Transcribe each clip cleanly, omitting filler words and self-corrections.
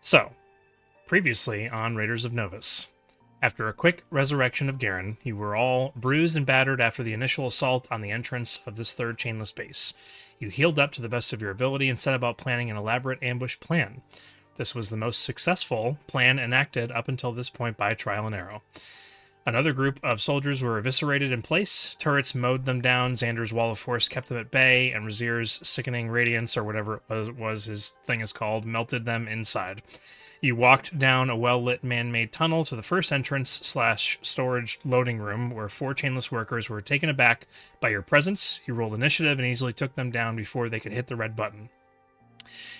So, previously on Raiders of Novus. After a quick resurrection of Garen, you were all bruised and battered after the initial assault on the entrance of this third chainless base. You healed up to the best of your ability and set about planning an elaborate ambush plan. This was the most successful plan enacted up until this point by Trial and Error. Another group of soldiers were eviscerated in place, turrets mowed them down, Xander's wall of force kept them at bay, and Razir's sickening radiance, or whatever it was his thing is called, melted them inside. You walked down a well-lit man-made tunnel to the first entrance/storage loading room, where 4 chainless workers were taken aback by your presence. You rolled initiative and easily took them down before they could hit the red button.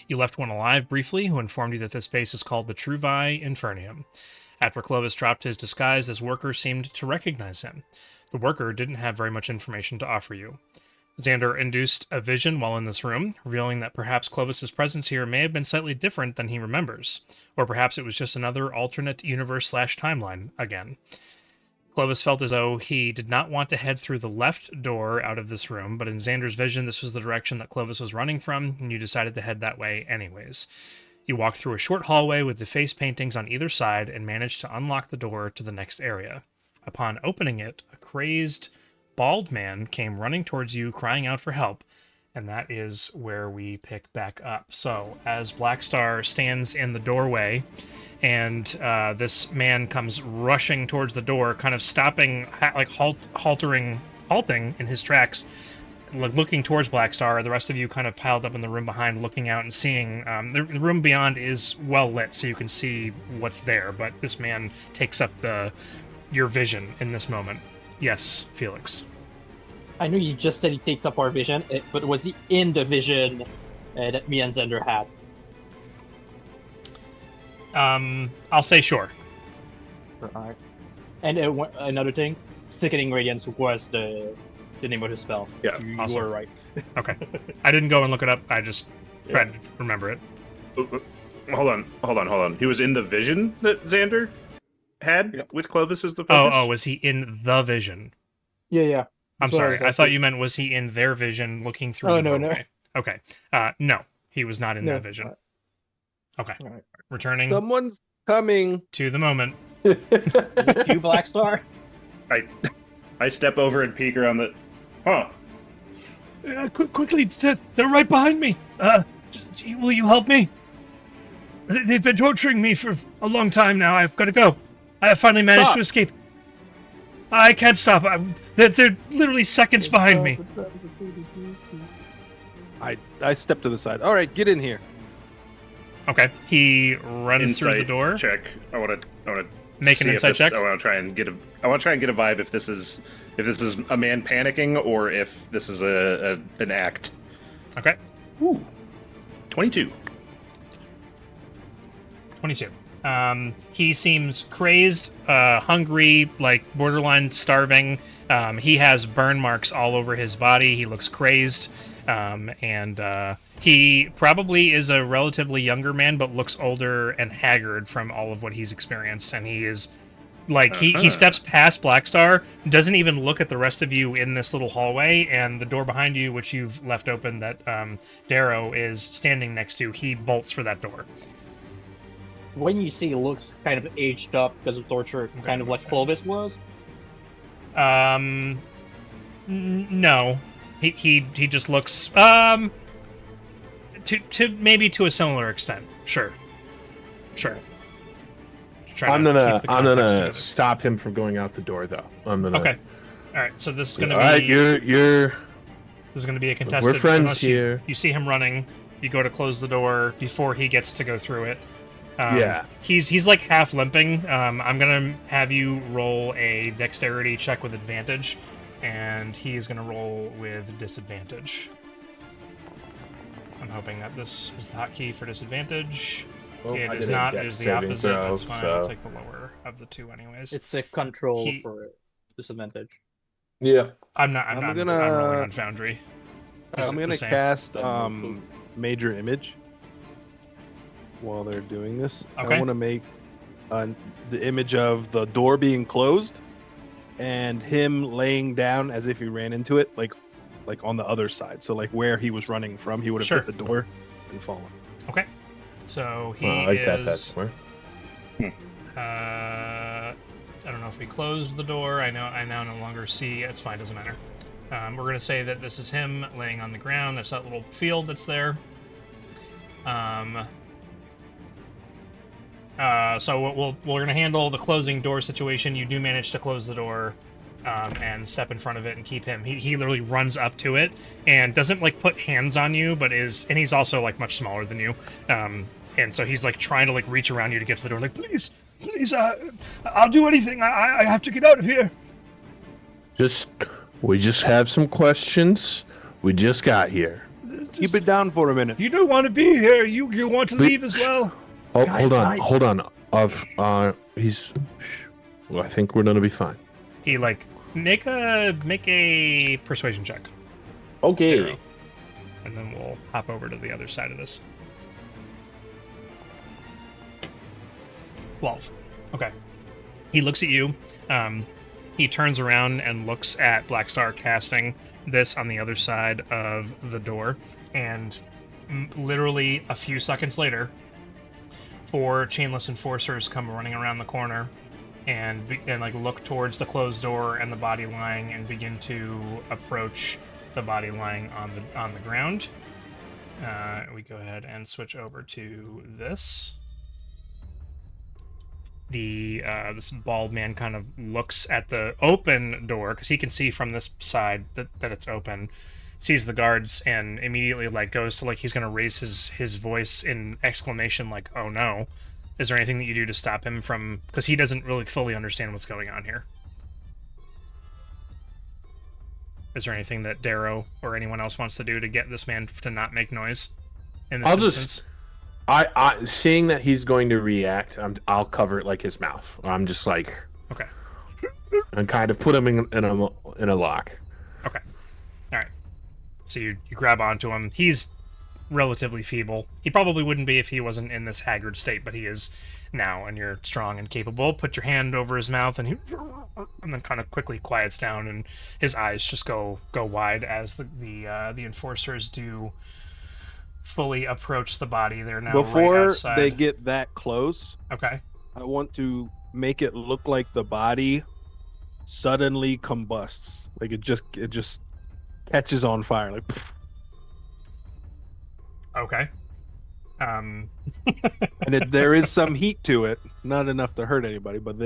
You left one alive briefly, who informed you that this base is called the Trouvaille Infernium. After Clovis dropped his disguise, this worker seemed to recognize him. The worker didn't have very much information to offer you. Xander induced a vision while in this room, revealing that perhaps Clovis's presence here may have been slightly different than he remembers, or perhaps it was just another alternate universe/timeline again. Clovis felt as though he did not want to head through the left door out of this room, but in Xander's vision, this was the direction that Clovis was running from, and you decided to head that way anyways. You walked through a short hallway with the face paintings on either side and managed to unlock the door to the next area. Upon opening it, a crazed, bald man came running towards you, crying out for help, and that is where we pick back up. So, as Blackstar stands in the doorway, and this man comes rushing towards the door, kind of stopping, halting in his tracks, looking towards Blackstar. The rest of you kind of piled up in the room behind, looking out and seeing. The room beyond is well lit, so you can see what's there, but this man takes up your vision in this moment. Yes, Felix. I know you just said he takes up our vision, but was he in the vision that me and Xander had? I'll say sure. Alright. And another thing, Sickening Radiance was the name of the spell. Yeah, you awesome. were right. Okay. I didn't go and look it up. I just tried to remember it. Hold on. He was in the vision that Xander had with Clovis as the focus? Oh, was he in the vision? Yeah. I'm sorry. I thought you meant was he in their vision looking through the doorway? No. Okay. No, he was not in that vision. Okay. Right. Returning Someone's coming. to the moment. Is it you, Blackstar? I step over and peek around the... Huh. Quickly, they're right behind me. Will you help me? They've been torturing me for a long time now. I've got to go. I have finally managed to escape. I can't stop. They're literally seconds behind me. I step to the side. All right, get in here. Okay. He runs through the door. Check. I want to Make an insight check. I want to try and get a vibe if this is a man panicking or if this is an act. Okay. Ooh. 22. 22. He seems crazed, hungry, like borderline starving. He has burn marks all over his body. He looks crazed. And he probably is a relatively younger man, but looks older and haggard from all of what he's experienced. And he is like, he steps past Blackstar, doesn't even look at the rest of you in this little hallway, and the door behind you, which you've left open that Darrow is standing next to, he bolts for that door. When you say he looks kind of aged up because of torture, kind of like Clovis was? No. He just looks to maybe to a similar extent. Sure. I'm gonna stop him from going out the door, though. Okay. All right. So this is gonna be. All right, you're. This is gonna be a contested. We're friends here. You see him running. You go to close the door before he gets to go through it. Yeah. He's like half limping. I'm gonna have you roll a dexterity check with advantage, and he is gonna roll with disadvantage. I'm hoping that this is the hotkey for disadvantage. It is not. It is the opposite. That's fine. I'll take the lower of the two, anyways. It's a control for disadvantage. Yeah. I'm rolling on Foundry. I'm gonna cast Major Image while they're doing this. Okay. I want to make the image of the door being closed and him laying down as if he ran into it, like on the other side. So like where he was running from, he would have hit the door and fallen. Okay. So he I like that. is. That's smart. I don't know if we closed the door. I now no longer see. It's fine. Doesn't matter. We're gonna say that this is him laying on the ground. That's that little field that's there. So we're gonna handle the closing door situation. You do manage to close the door, and step in front of it and keep him. He literally runs up to it and doesn't like put hands on you, but he's also like much smaller than you. And so he's like trying to like reach around you to get to the door. Like, please, I'll do anything. I have to get out of here. We just have some questions. We just got here. Keep it down for a minute. You don't want to be here. You want to leave as well. Oh, Guys, hold on. Well, I think we're gonna be fine. He like make a persuasion check, Okay. and then we'll hop over to the other side of this. 12. Okay. He looks at you. He turns around and looks at Blackstar casting this on the other side of the door, and literally a few seconds later, 4 chainless enforcers come running around the corner and like look towards the closed door and the body lying and begin to approach the body lying on the ground. We go ahead and switch over to this. This bald man kind of looks at the open door because he can see from this side that it's open, sees the guards, and immediately like goes to like he's gonna raise his voice in exclamation like, "Oh no!" Is there anything that you do to stop him from? Because he doesn't really fully understand what's going on here. Is there anything that Darrow or anyone else wants to do to get this man to not make noise? In this instance? I seeing that he's going to react, I'll cover it like his mouth. I'm just like, Okay. and kind of put him in a lock. Okay. All right. So you grab onto him. He's relatively feeble. He probably wouldn't be if he wasn't in this haggard state, but he is now, and you're strong and capable. Put your hand over his mouth, and then kind of quickly quiets down, and his eyes just go wide as the enforcers do fully approach the body. They're now right Before outside. they get that close, Okay. I want to make it look like the body suddenly combusts. Like it just catches on fire. Like pff. Okay. And there is some heat to it. Not enough to hurt anybody, but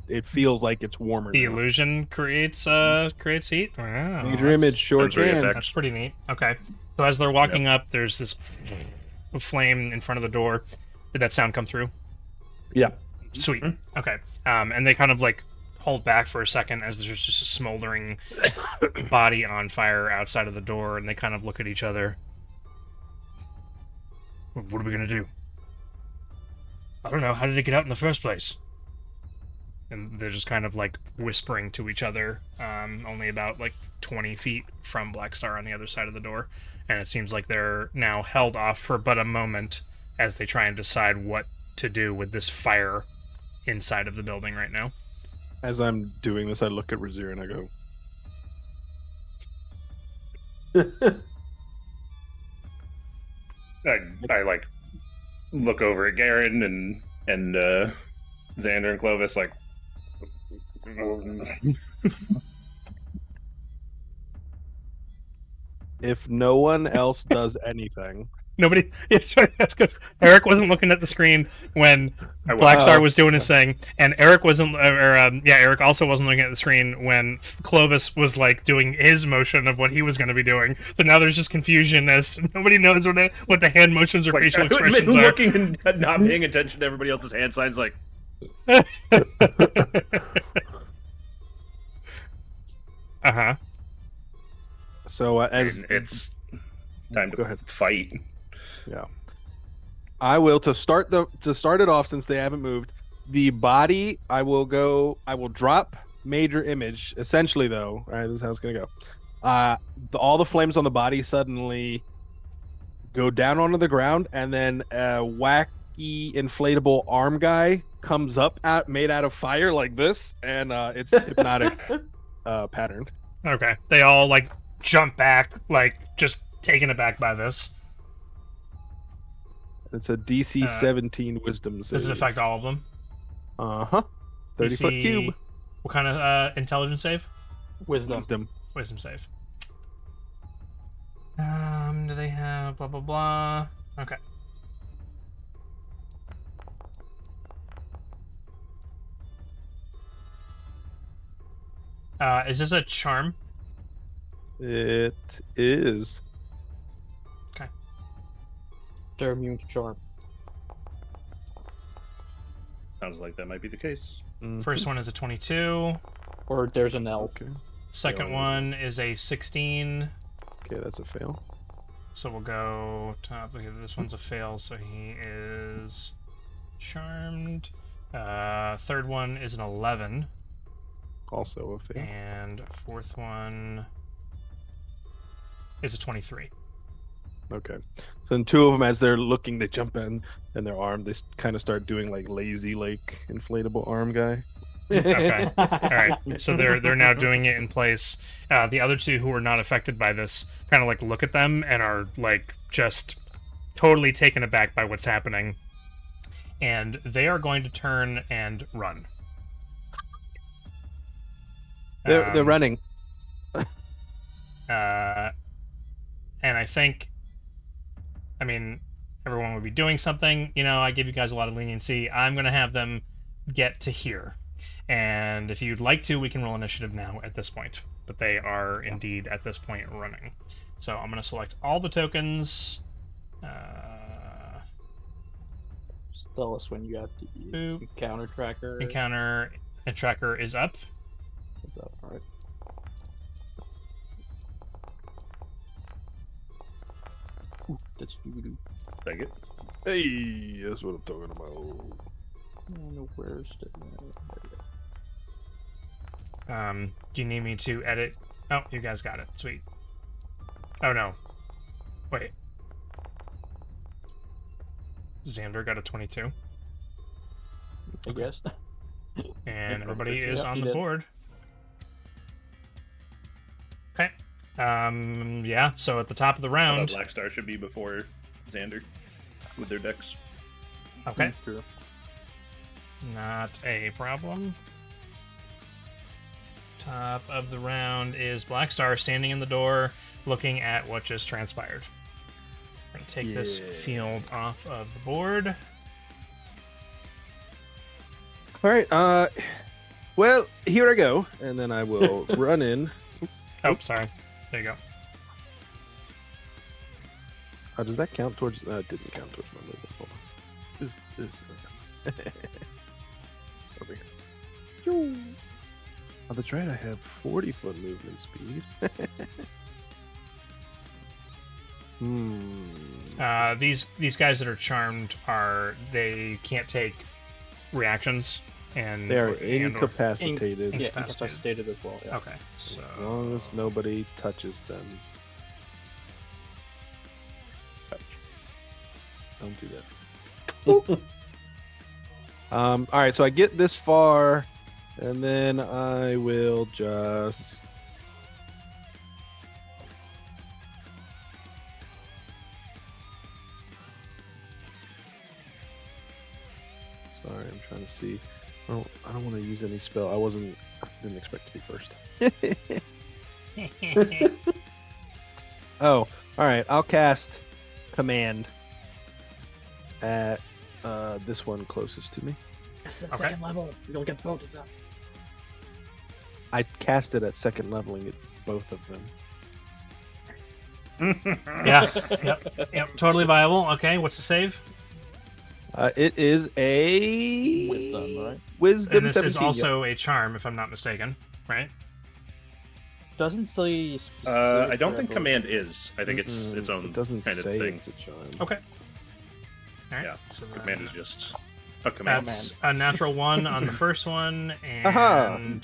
it feels like it's warmer. The now. illusion creates heat. Wow, Major image sure sensory can. effect. That's pretty neat. Okay. So as they're walking up, there's this flame in front of the door. Did that sound come through? Yeah. Sweet. Okay. And they kind of like hold back for a second as there's just a smoldering body on fire outside of the door, and they kind of look at each other. What are we gonna do? I don't know. How did it get out in the first place? And they're just kind of like whispering to each other, only about like 20 feet from Blackstar on the other side of the door. And it seems like they're now held off for but a moment as they try and decide what to do with this fire inside of the building right now. As I'm doing this, I look at Razir and I go, I like look over at Garen and Xander and Clovis like. if no one else does anything, Nobody. That's because Eric wasn't looking at the screen when Blackstar was doing his thing, and Eric wasn't. Eric also wasn't looking at the screen when Clovis was like doing his motion of what he was going to be doing. So now there's just confusion as nobody knows what the hand motions or facial expressions are. Looking and not paying attention to everybody else's hand signs, like. Uh-huh. so as It's time Go to ahead. fight. Yeah. I will to start it off since they haven't moved. The body, I will drop major image. Essentially though, all right, this is how it's gonna go. All the flames on the body suddenly go down onto the ground, and then a wacky inflatable arm guy comes up made out of fire like this, and it's hypnotic patterned. Okay. They all like jump back, like just taken aback by this. It's a DC Uh, 17 Wisdom save. Does it affect all of them? Uh huh. 30-foot DC cube. What kind of intelligence save? Wisdom. Wisdom save. Do they have blah blah blah? Okay. Is this a charm? It is. They're immune to charm. Sounds like that might be the case. First one is a 22. Or there's an elf. Okay. Second Yeah, one is a 16. Okay, that's a fail. So we'll go top. Okay, this one's a fail, so he is charmed. Third one is an 11. Also a fail. And fourth one is a 23. Okay. So then two of them, as they're looking, they jump in and their arm. They kind of start doing like lazy, like inflatable arm guy. Okay. All right. So they're now doing it in place. The other two who are not affected by this kind of like look at them and are like just totally taken aback by what's happening. And they are going to turn and run. They're running. And I think, I mean, everyone would be doing something. You know, I give you guys a lot of leniency. I'm going to have them get to here. And if you'd like to, we can roll initiative now at this point. But they are indeed at this point running. So I'm going to select all the tokens. Just tell us when you have the Boop. encounter tracker. Encounter and tracker is up. Is that all right? Ooh, that's doo-doo. Take it. Hey, that's what I'm talking about. And where's the... Do you need me to edit? Oh, you guys got it. Sweet. Oh, no. Wait. Xander got a 22. I guess. And everybody is Yeah, on he the did. board. Okay. Yeah, so at the top of the I round. thought Black Star should be before Xander with their decks. Okay. True. Not a problem. Top of the round is Black Star standing in the door looking at what just transpired. I'm going to take this field off of the board. All right. Well, here I go, and then I will run in. Oh, sorry. There you go. Does that count towards? It didn't count towards my movement. Hold on. Over here. Yoo. Oh, that's right. I have 40-foot movement speed. These guys that are charmed they can't take reactions and They are and/or- incapacitated Yeah, Incapacitated. incapacitated as well. Yeah. Okay, so as long as nobody touches them. Don't do that. All right, so I get this far, and then I will just. Sorry, I'm trying to see. I don't want to use any spell. Didn't expect to be first. Oh, all right. I'll cast command at this one closest to me. That's the Okay. second level. You don't get both of them. I cast it at second leveling at both of them. yeah, yep, totally viable. Okay, what's the save? It is a Wisdom, right? Wisdom And this 17. is also a charm, if I'm not mistaken, right? Doesn't say. I don't think command is. I think it's its own It doesn't kind of say thing. it's a charm. Okay. All right. Yeah, So command is just a command. that's a natural 1 on the first one, Aha. and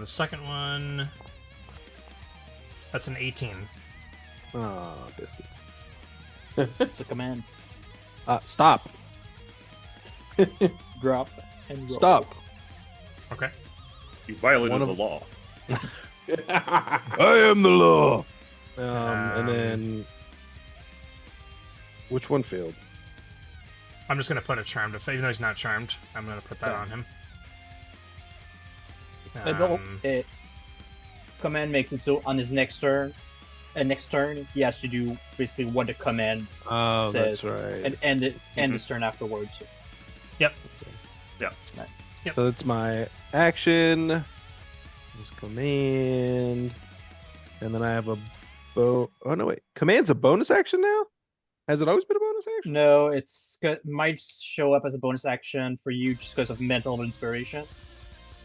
the second one. That's an 18. Oh, distance. It's a command. Stop. Drop and roll. Stop. Okay. You violated One the of- law. I am the law. And then which one failed? I'm just gonna put a charmed effect, even though he's not charmed. I'm gonna put that Okay. on him. Command makes it so on his next turn, he has to do basically what the command Oh, says, that's right. and end his turn afterwards. Yep. So that's my action. Just command, and then I have a Oh no, wait. Command's a bonus action now? Has it always been a bonus action? No, might show up as a bonus action for you just because of mental inspiration.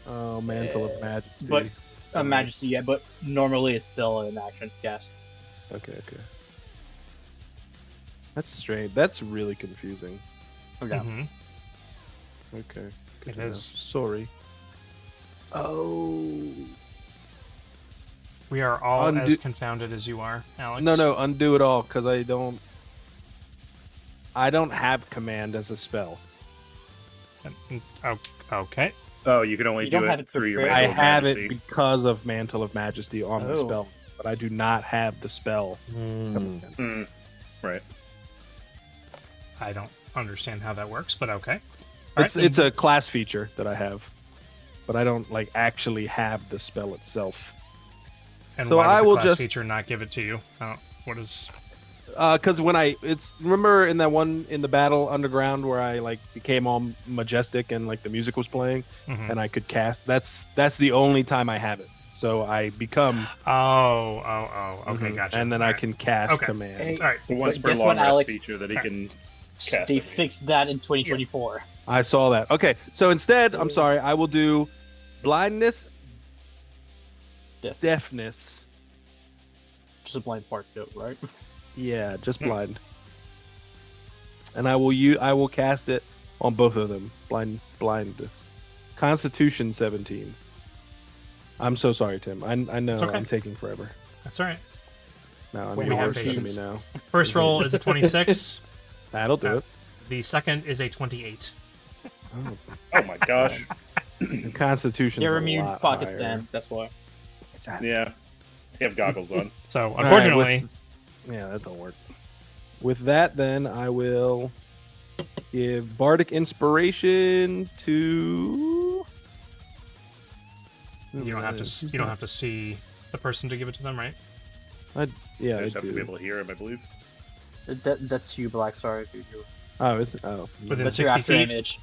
Oh, Mantle of Majesty. But Majesty, yeah, but normally it's still an action cast. Okay. That's strange. That's really confusing. Okay. Mhm. Okay. Good It to know. is. Sorry. Oh. We are all Undo- as confounded as you are, Alex. No, undo it all, because I don't have command as a spell. Oh, okay. Oh, you can only You do don't have it it through your prepared? I Mantle of have Majesty. it because of Mantle of Majesty on the Oh. spell, but I do not have the spell. Right. I don't understand how that works, but okay. All It's right, it's a class feature that I have, but I don't actually have the spell itself. and so why did I the will class just- feature not give it to you? What is? Because when remember in that one in the battle underground where I became all majestic and the music was playing Mhm. and I could cast. That's the only time I have it. So I become Oh. Okay, gotcha. and then All I right. can cast Okay. command. Hey, All right. The once But per guess long what, rest Alex? feature that he Alright. can cast. They it. fixed that in 2024. I saw that. Okay, so instead, I'm sorry, I will do blindness, deafness. Just a blind part, though, right? Yeah, just blind. And I will cast it on both of them. Blindness. Constitution 17. I'm so sorry, Tim. I know It's okay. I'm taking forever. That's all right. Now I'm We your have worst enemy patience. now. First roll is a 26. That'll do it. The second is a 28. Oh, Oh my gosh. and Constitution's You're a immune lot pocket higher. sand, that's why. Yeah. You have goggles on. So right, unfortunately, Yeah, that don't work. With that, then I will give Bardic Inspiration to. you don't have to. You don't have to see the person to give it to them, right? Yeah, I I just have to be do. able to hear him, I believe. That's you, Black. Sorry, dude. Oh, is it? Oh, Within That's your 60 after feet. image.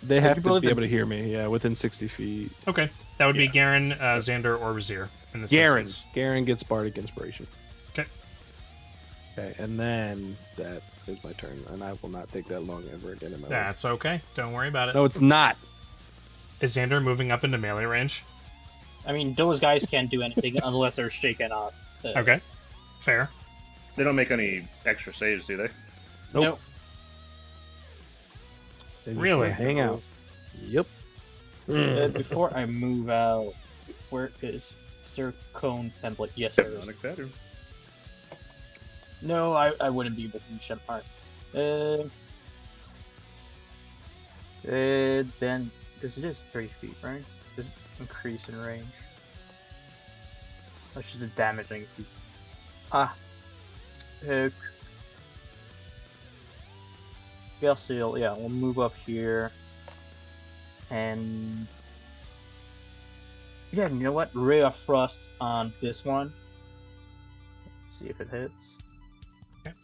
they have you to believe be in- able to hear me. Yeah, within 60 feet. Okay, that would be Yeah. Garen, Xander, or Razir in this Garen. instance. Garen gets Bardic Inspiration. Okay. Okay, and then that is my turn, and I will not take that long ever again in my life. That's okay. Don't worry about it. No, it's not. Is Xander moving up into melee range? I mean, those guys can't do anything unless they're shaken up. Okay, fair. They don't make any extra saves, do they? Nope. They just Really? wanna hang out. Yep. Before I move out, where is there a cone template? Yes, there is. Hypnotic pattern. No, I wouldn't be able to reach that part. Then, because it is 30 feet, right? Does it increase in range? That's just the damaging feat. Hook. Yeah, we'll move up here. And... yeah, you know what? Ray of Frost on this one. See if it hits. Okay.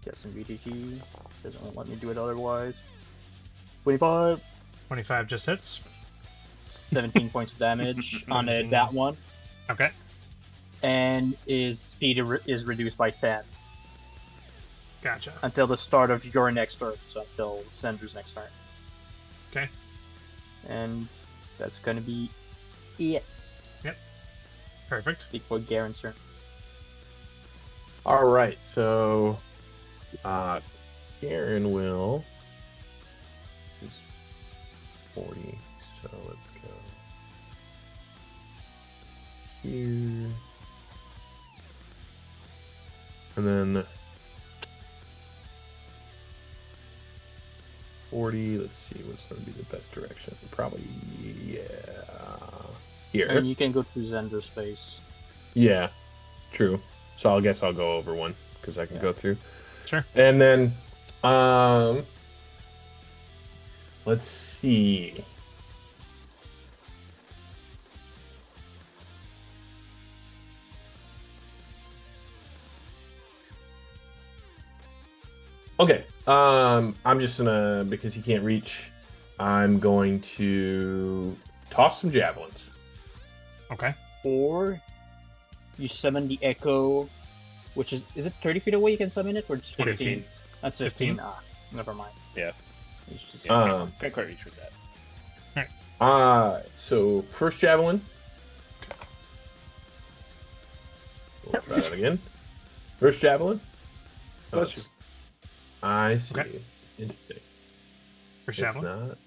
Get some BTG. Doesn't let me do it otherwise. 25. 25 just hits. 17 points of damage on 17. that one. Okay. And his speed is reduced by 10 Gotcha. until the start of your next turn. So until Sendra's next turn. Okay. And that's gonna be it. Perfect. Before Garen's turn. All right, so Garen will. This is 40, so let's go here, and then 40. Let's see what's going to be the best direction. Probably here. And you can go to Zendra's face. Yeah, true. So I guess I'll go over one because I can go through. Sure. And then, let's see. Okay. I'm just gonna, because he can't reach, I'm going to toss some javelins. Okay. Or you summon the echo, which is it 30 feet away you can summon it, or just 40 15? feet. That's 15? 15. Ah, never mind. Yeah. It's just- Yeah, can't quite reach with that. So first javelin. We'll try that again. First javelin. Bless you. I see. Okay. Interesting. First It's javelin. not.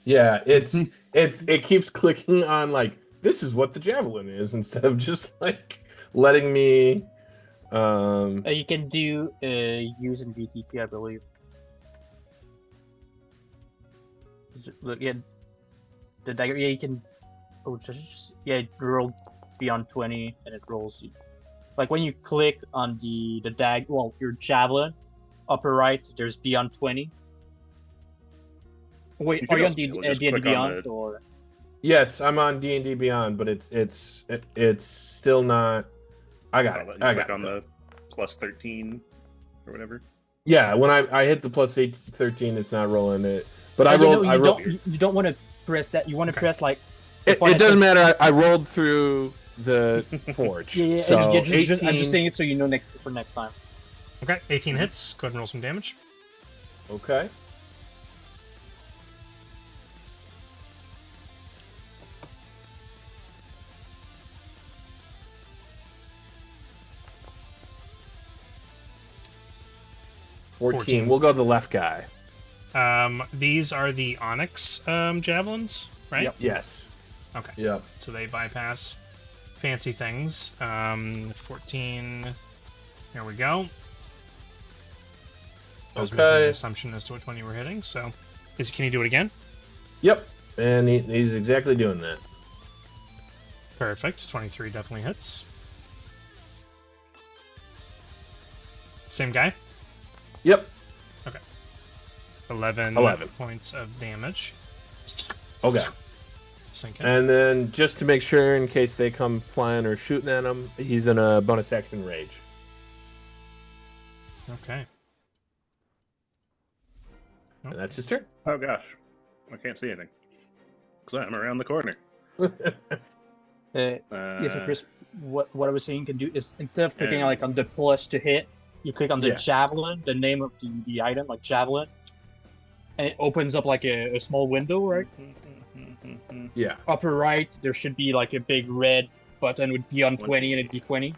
Yeah, it keeps clicking on like this is what the javelin is instead of just like letting me. You can do use in VTT, I believe. Look, yeah, the dagger. Yeah, you can. Oh, yeah, it rolled beyond 20, and it rolls. Like when you click on the your javelin, upper right, there's beyond 20. Wait, You are could you on also D&D just click on Beyond the- or? Yes, I'm on D&D Beyond, but it's still not. I got it. I click got on it. the plus 13 or whatever. Yeah, when I hit the plus 13, it's not rolling it. But I You know, rolled. I rolled. You don't want to press that. You want to Okay. press like. It doesn't matter. I rolled through the forge. Yeah, So and 18. I'm just saying it so you know for next time. Okay, 18 hits. Go ahead and roll some damage. Okay. $14. We'll go the left guy. These are the Onyx javelins, right? Yep. Yes. Okay. Yep. So they bypass fancy things. 14. Here we go. I was making Okay. an assumption as to which one you were hitting. So, can you do it again? Yep. And he's exactly doing that. Perfect. 23 definitely hits. Same guy. Yep. 11 11. points of damage. Okay. Sink in. And then just to make sure, in case they come flying or shooting at him, he's in a bonus action rage. Okay. And that's his turn. Oh gosh, I can't see anything because I'm around the corner. Yeah, so Chris, what I was saying you can do is instead of clicking like on the plus to hit, you click on the Yeah. javelin, the name of the item, like javelin, and it opens up like a small window, right? Yeah. Upper right, there should be like a big red button with beyond One, 20 and it'd be 20.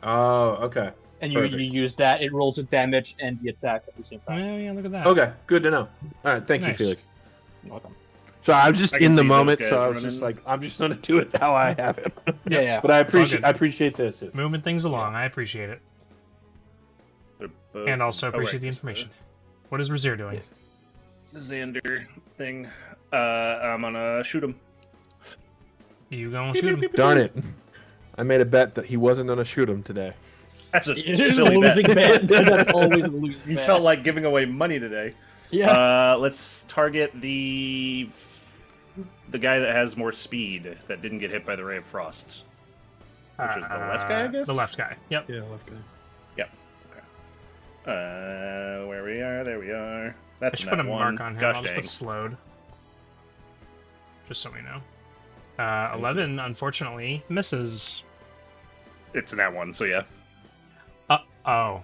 Oh, okay. And you Perfect. use that, it rolls the damage and the attack at the same time. Yeah, yeah, look at that. Okay. Good to know. All right. Thank you, Nice. Felix. You're welcome. So I'm just I can in the see those moment, guys so I was running. just like, I'm just gonna do it how I have it. Yeah. But I all good. appreciate this. Moving things along. I appreciate it. And also appreciate the information. What is Razir doing? The Xander thing. I'm gonna shoot him. You gonna shoot him? Darn it! I made a bet that he wasn't gonna shoot him today. That's a It is a silly losing bet. bet. That's always a losing You bet. felt like giving away money today. Yeah. Let's target the guy that has more speed that didn't get hit by the Ray of Frost. Which is the left guy, I guess? The left guy. Yep. Yeah, left guy. Yep. Okay. Where we are, there we are. I That's should that put a one. mark on him. Gosh I'll just dang. put slowed. Just so we know. 11, unfortunately, misses. It's in that one, so yeah. Oh.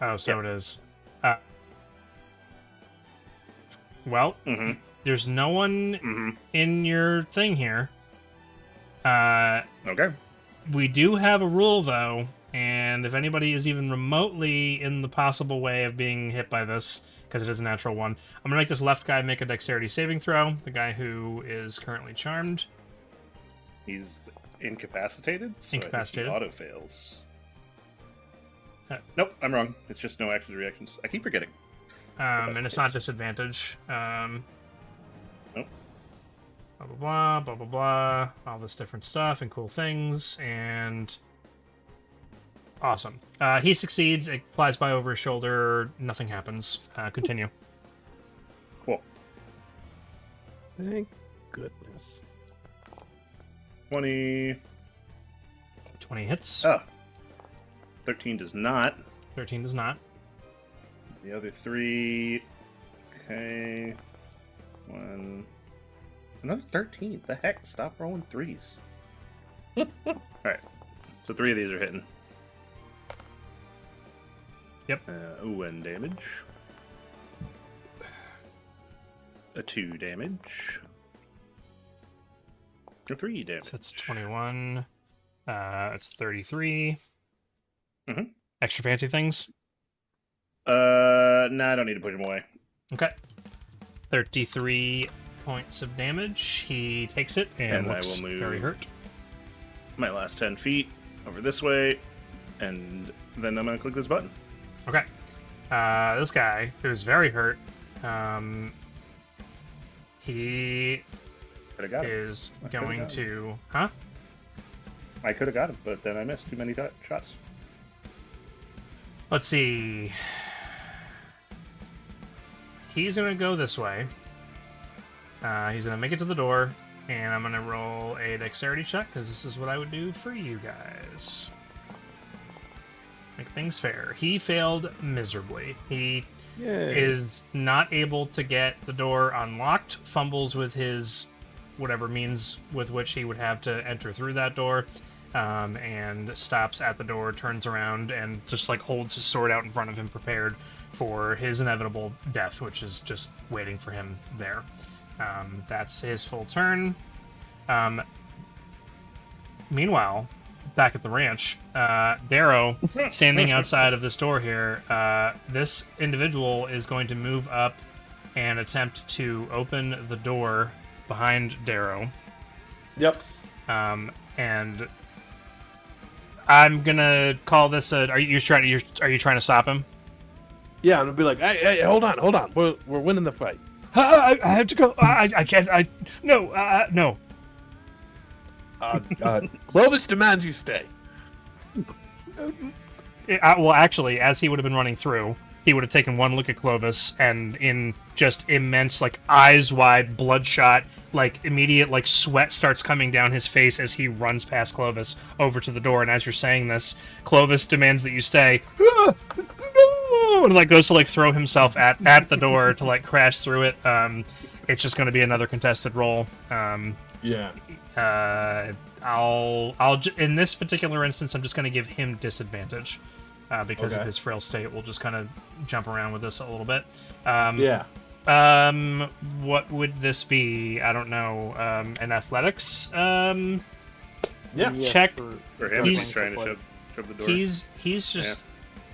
Oh, so Yep. it is. Well, Mm-hmm. there's no one Mm-hmm. in your thing here. Okay. We do have a rule, though, and if anybody is even remotely in the possible way of being hit by this, because it is a natural one, I'm going to make this left guy make a dexterity saving throw, the guy who is currently charmed. He's incapacitated? So Incapacitated. I think he auto fails. Nope, I'm wrong. It's just no actions or reactions. I keep forgetting. and it's not case. disadvantage. Nope. Blah, blah, blah, blah, blah, blah, all this different stuff and cool things, and Awesome. He succeeds. It flies by over his shoulder. Nothing happens. Continue. Cool. Thank goodness. 20. 20 hits. Oh. 13 does not. 13 does not. The other 3. Okay. 1. Another 13. The heck? Stop rolling 3s. Alright. So 3 of these are hitting. Yep. And damage. A 2 damage. A 3 damage. So that's 21. It's 33. Mhm. Extra fancy things? No, I don't need to push him away. Okay. 33 points of damage. He takes it and And I looks will move. very hurt. My last 10 feet over this way, and then I'm going to click this button. Okay. This guy, who's very hurt, he Could have got him. is I could've going got to... Huh? I could have got him, but then I missed too many shots. Let's see. He's going to go this way. He's going to make it to the door, and I'm going to roll a dexterity check, because this is what I would do for you guys. Make things fair. He failed miserably. He Yay. is not able to get the door unlocked, fumbles with his whatever means with which he would have to enter through that door, and stops at the door, turns around, and just like holds his sword out in front of him, prepared for his inevitable death, which is just waiting for him there. That's his full turn. Meanwhile, back at the ranch, Darrow, standing outside of this door here, this individual is going to move up and attempt to open the door behind Darrow. Yep. And I'm gonna call this a. Are you trying to stop him? Yeah, I'm gonna be like, hey, hold on. We're winning the fight. I have to go. I can't. No. Clovis demands you stay. Well, actually, as he would have been running through, he would have taken one look at Clovis, and in just immense, like, eyes wide, bloodshot, like, immediate, like, sweat starts coming down his face as he runs past Clovis over to the door. And as you're saying this, Clovis demands that you stay. No! And, like, goes to, like, throw himself at the door to, like, crash through it. It's just going to be another contested roll. Yeah. In this particular instance, I'm just going to give him disadvantage because of his frail state. We'll just kind of jump around with this a little bit. Yeah. What would this be? I don't know. An athletics Yeah. check. For him, He's- he's trying to shove the door. He's just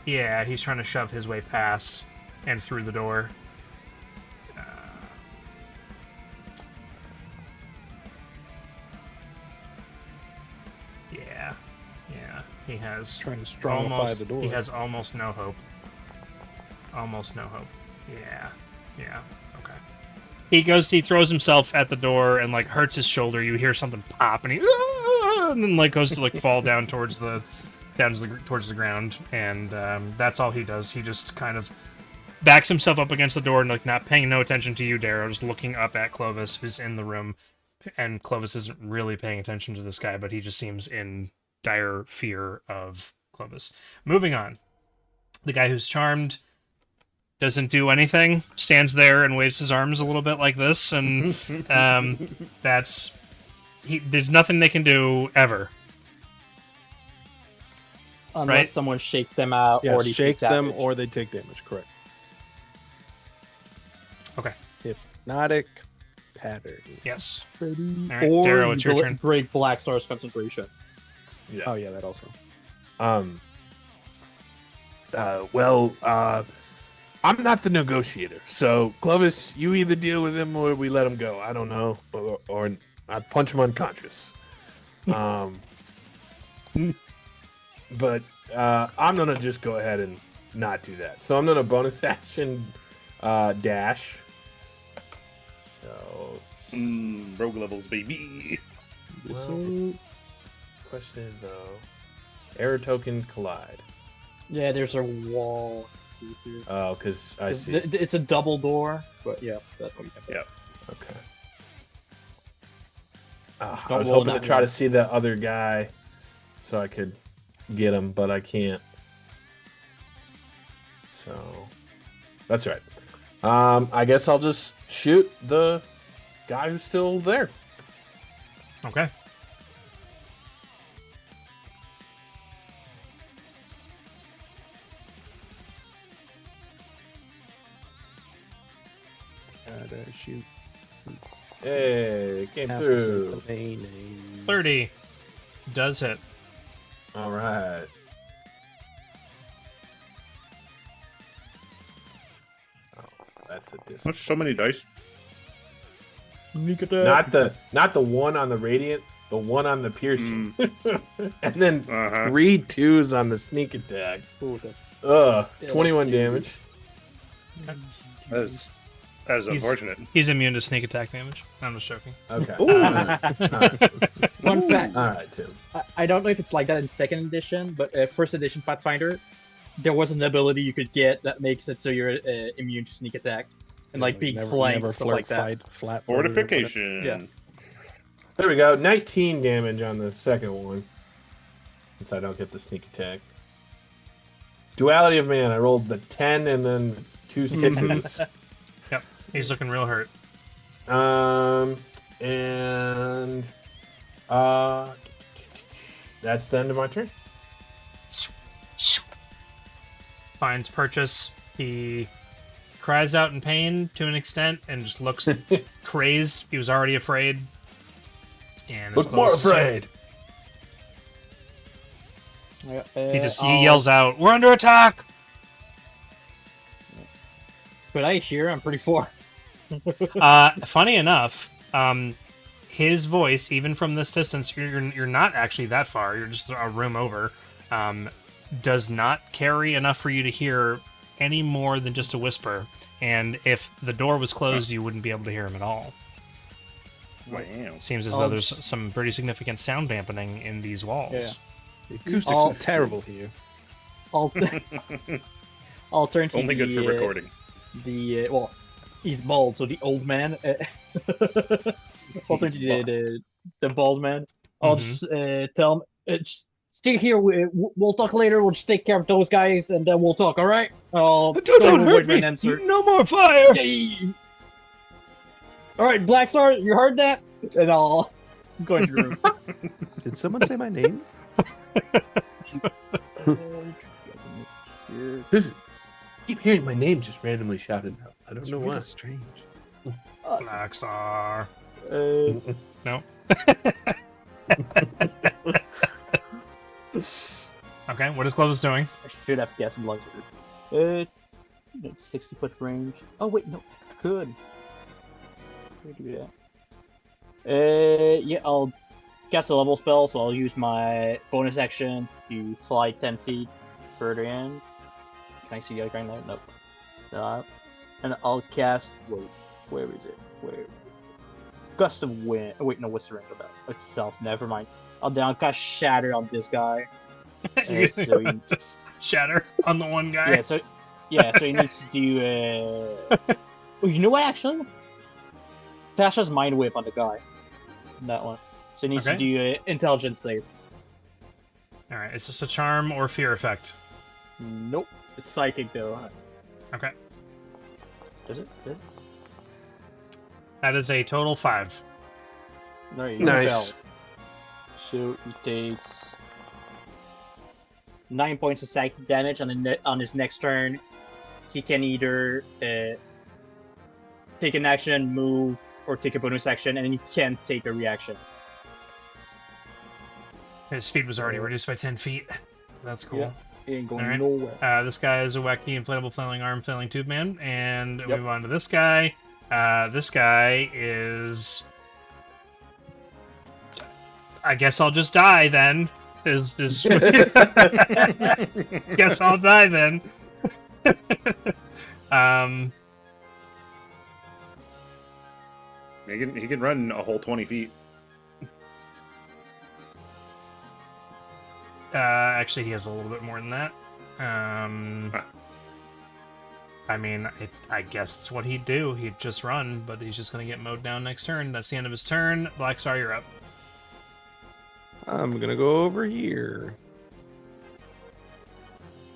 he's trying to shove his way past and through the door. Yeah, he has Trying to strongify almost, the door. He has almost no hope. Almost no hope. Yeah, okay. He throws himself at the door and, like, hurts his shoulder. You hear something pop, and and then, like, goes to, like, fall down towards the ground, and that's all he does. He just kind of backs himself up against the door and, like, not paying no attention to you, Darrow, just looking up at Clovis, who's in the room. And Clovis isn't really paying attention to this guy, but he just seems in dire fear of Clovis. Moving on. The guy who's charmed doesn't do anything, stands there and waves his arms a little bit like this, and there's nothing they can do ever. Unless Right. someone shakes them out Yeah, or they shake take them damage. or they take damage. Correct. Okay. Hypnotic pattern. Yes. Pretty- All right, or Darrow, it's your turn. break Black Star's concentration. Yeah. Oh yeah, that also. I'm not the negotiator, so Clovis, you either deal with him or we let him go. I don't know, or I punch him unconscious. But I'm gonna just go ahead and not do that. So I'm gonna bonus action dash. So Rogue levels, baby. well, question is though, Error token collide. Yeah, there's a wall. Oh, because I see. It's a double door, but yeah, that's what you can do. Yep. Okay. I Don't was roll hoping to that try to one. see that other guy so I could get him, but I can't. So that's right. I guess I'll just shoot the guy who's still there. Okay. Gotta shoot. Hey, came through. 30 does hit. All right. Oh, that's a dis. There's so many dice. Not the one on the radiant, the one on the piercing, and then Uh-huh. 3 2s on the sneak attack. Ooh, that's 21 that's damage. That is He's- unfortunate. He's immune to sneak attack damage. I'm just joking. Okay. Ooh. All right. One fact. All right, Tim. I don't know if it's like that in second edition, but first edition Pathfinder, there was an ability you could get that makes it so you're immune to sneak attack and like being flanked, stuff like that. Flat Fortification. Yeah. There we go. 19 damage on the second one. Since I don't get the sneak attack. Duality of Man. I rolled the 10 and then 2 6s. Yep. He's looking real hurt. And that's the end of my turn. Finds purchase. He cries out in pain to an extent and just looks crazed. He was already afraid. And Look more afraid. He yells out, "We're under attack!" But I hear I'm pretty far. Funny enough, his voice, even from this distance, you're not actually that far. You're just a room over. Does not carry enough for you to hear any more than just a whisper. And if the door was closed, you wouldn't be able to hear him at all. Wow. Seems as though there's some pretty significant sound dampening in these walls. The acoustics Oh. are terrible here. I'll I'll turn to Only good for recording. Well, he's bald, so the old man. I'll turn to the bald man. I'll just tell him, just stay here. We'll talk later. We'll just take care of those guys, and then we'll talk. All right? Don't hurt me! No more fire! Yay. All right, Black Star, you heard that? And I'll go into your room. Did someone say my name? Keep hearing my name just randomly shouted out. I don't know why. That's strange. Black Star. No. Okay, what is Clovis doing? I should have guessed Black Star. 60-foot range. Oh wait, no, good. Do that. Yeah, I'll cast a level spell, so I'll use my bonus action to fly 10 feet further in. Can I see the other guy now? Nope. Stop. And I'll cast. Wait, where is it? Where? Gust of wind. Oh, wait, no, what's the range of that? Itself. Never mind. I'll cast Shatter on this guy. So he, Just shatter on the one guy. so he needs to do. Oh, you know what? Actually, Tasha's Mind Whip on the guy. That one. So he needs to do an Intelligence save. All right, is this a charm or fear effect? Nope. It's Psychic though. Okay, Does it? that is a total 5. No, you Nice. failed. So he takes 9 points of psychic damage, and on his next turn, he can either take an action, move, or take a bonus action, and then he can't take a reaction. His speed was already reduced by 10 feet, so that's cool. Yeah. He ain't going All right. nowhere. This guy is a wacky inflatable flailing arm flailing tube man, and we Yep. move on to this guy. This guy is. I guess I'll just die then. Guess I'll die then. He can run a whole 20 feet. Actually, he has a little bit more than that. Huh. I mean, I guess it's what he'd do. He'd just run, but he's just gonna get mowed down next turn. That's the end of his turn. Black Star, you're up. I'm gonna go over here.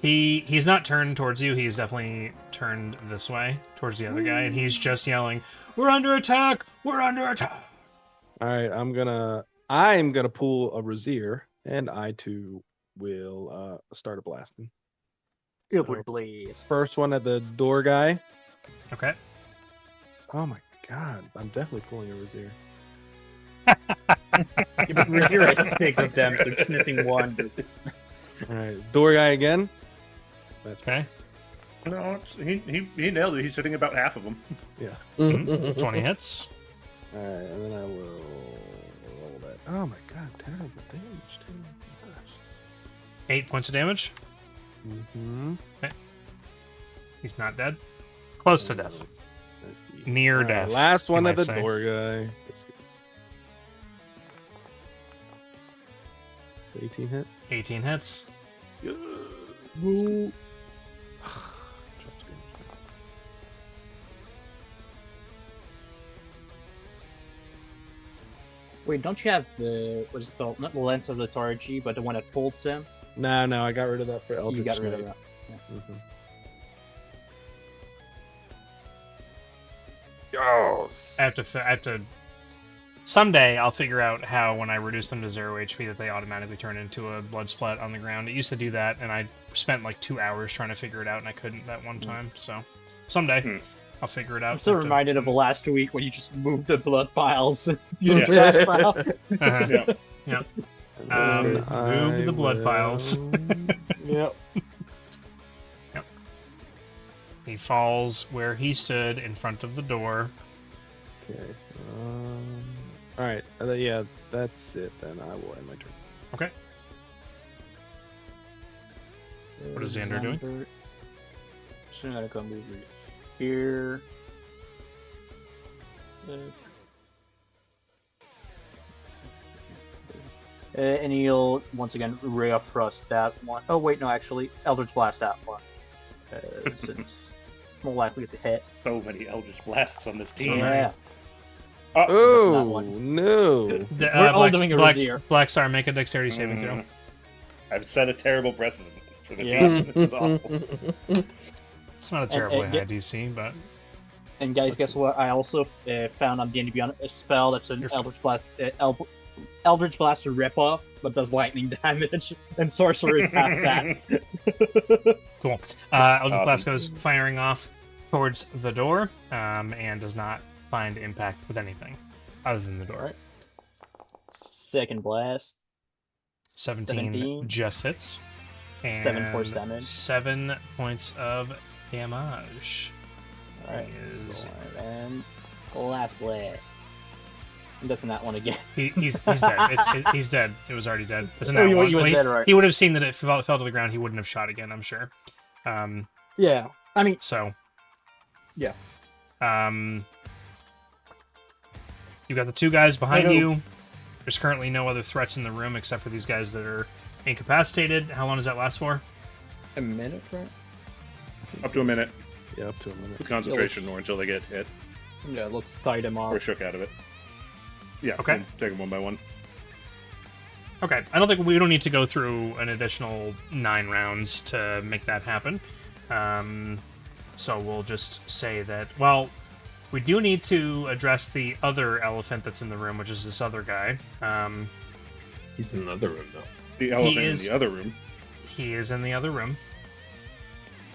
He's not turned towards you. He's definitely turned this way towards the other guy, and he's just yelling, "We're under attack! We're under attack!" All right, I'm gonna pull a Razir, and I too will start a blasting. Eldritch Blaze. First one at the door guy. Okay. Oh my god, I'm definitely pulling a Razir. Yeah, but Razir has 6 of them, so just missing one. All right, door guy again. That's Okay. No, he nailed it. He's hitting about half of them. Yeah. 20 hits. All right, and then I will roll that. Oh my god, terrible damage too. Oh my 8 points of damage. gosh. Mm-hmm. He's not dead. Close to death. Let's see. Near All right, death. last one you at might the say. door guy. 18 hit. 18 hits. Ooh. Wait, don't you have the, what is it called? Not the Lens of the Targi, but the one that pulls them? No, I got rid of that for Eldritch You got rid of Knight. that. Mhm. Oh, I have to. Someday I'll figure out how, when I reduce them to 0 HP, that they automatically turn into a blood splat on the ground. It used to do that, and I spent like 2 hours trying to figure it out, and I couldn't that one time. So someday I'll figure it out. I'm still Have to- reminded of the last week when you just moved the blood piles. Yeah. Trash pile. Uh-huh. Yeah. Yep. And Move I the blood piles. Yep. He falls where he stood in front of the door. Okay. All right. Yeah, that's it. Then I will end my turn. Okay. What is Xander doing? So I'm gonna come over here. And he'll once again Ray of Frost that one. Oh wait, no, actually, Eldritch Blast that one. Since more likely to hit. So many Eldritch Blasts on this So team. many. Yeah. Oh that one. no! We're all doing a Razir. Black Star, make a dexterity saving throw. I've set a terrible precedent for the Yeah. team. This is awful. It's not a terribly and high get- DC, but And guys, guess what? I also found on D&D Beyond a spell that's an You're fine. Eldritch Blast, Eldritch Blaster ripoff, but does lightning damage, and sorcerers have that. cool. Eldritch Awesome. Blast goes firing off towards the door, and does not find impact with anything other than the door. Alright. Second blast. 17 just hits. And 7 force damage. 7 points of damage. Alright. Is- And last blast. That's in that one again. He's dead. He's dead. It was already dead. It's in Oh, that he one. was Well, dead, right. He would have seen that it fell to the ground. He wouldn't have shot again, I'm sure. Yeah. I mean, So. Yeah. You've got the 2 guys behind I know. you. There's currently no other threats in the room except for these guys that are incapacitated. How long does that last for? a minute, right? Up to a minute Yeah, up to a minute. with concentration or until they get hit Yeah, let's tie them or off. shook out of it. Yeah, Okay. we'll take them one by one. Okay, I don't think we don't need to go through an additional 9 rounds to make that happen. So we'll just say that, well, we do need to address the other elephant that's in the room, which is this other guy. He's in another room though. The elephant in is- the other room. He is in the other room.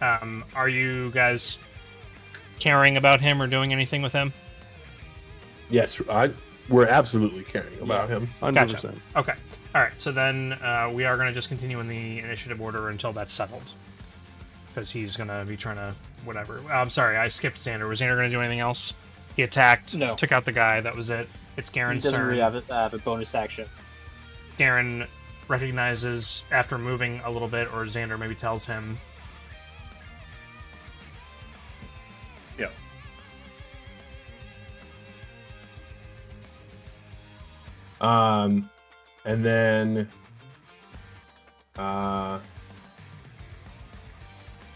Are you guys caring about him or doing anything with him? Yes, we're absolutely caring about him. 100%. Okay. All right. So then we are going to just continue in the initiative order until that's settled. Because he's going to be trying to whatever. I'm sorry. I skipped Xander. Was Xander going to do anything else? He attacked, No. took out the guy. That was it. It's He Garen's doesn't turn. really have a bonus action. Garen recognizes after moving a little bit, or Xander maybe tells him. Yeah. And then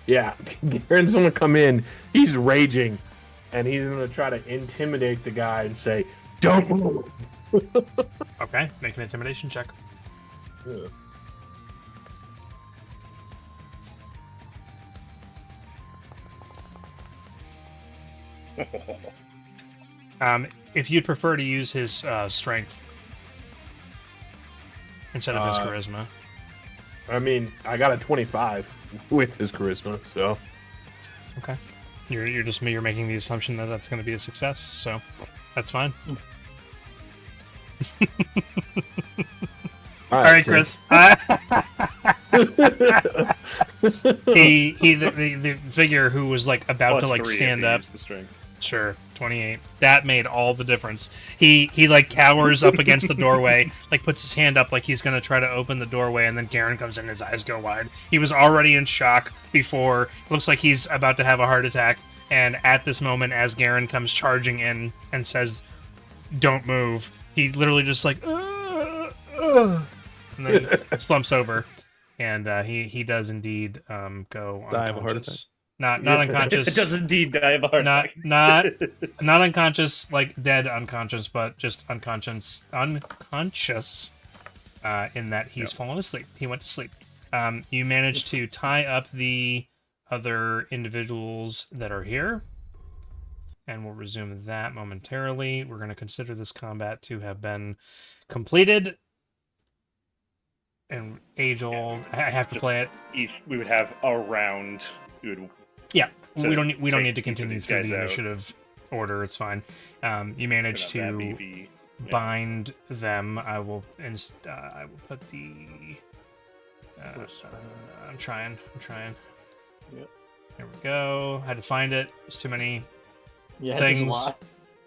Yeah, Garen's gonna come in. He's raging, and he's gonna try to intimidate the guy and say, "Don't move." Okay, make an intimidation check. Yeah. If you'd prefer to use his strength instead of his charisma. I mean, I got a 25 with his charisma, so. Okay. You're making the assumption that that's going to be a success, so that's fine. All right, Chris. The figure who was like about to like stand up. Sure, 28. That made all the difference. He like cowers up against the doorway, like puts his hand up like he's gonna try to open the doorway, and then Garen comes in, his eyes go wide. He was already in shock before. Looks like he's about to have a heart attack, and at this moment, as Garen comes charging in and says, "Don't move," he literally just like, and then slumps over, and he does indeed go Die of a heart unconscious. Not unconscious. It does indeed die of a heart attack. Not unconscious, like dead unconscious, but just unconscious. In that he's fallen asleep. He went to sleep. You managed to tie up the other individuals that are here, and we'll resume that momentarily. We're going to consider this combat to have been completed. And age-old, I have to play it. We would have a round. Yeah, So we don't need to take continue these through guys the out. initiative order. It's fine. You managed That to beefy- bind them. I will put the. I'm trying. Yep. There we go. Had to find it. There's too many Yeah, there's a things. lot.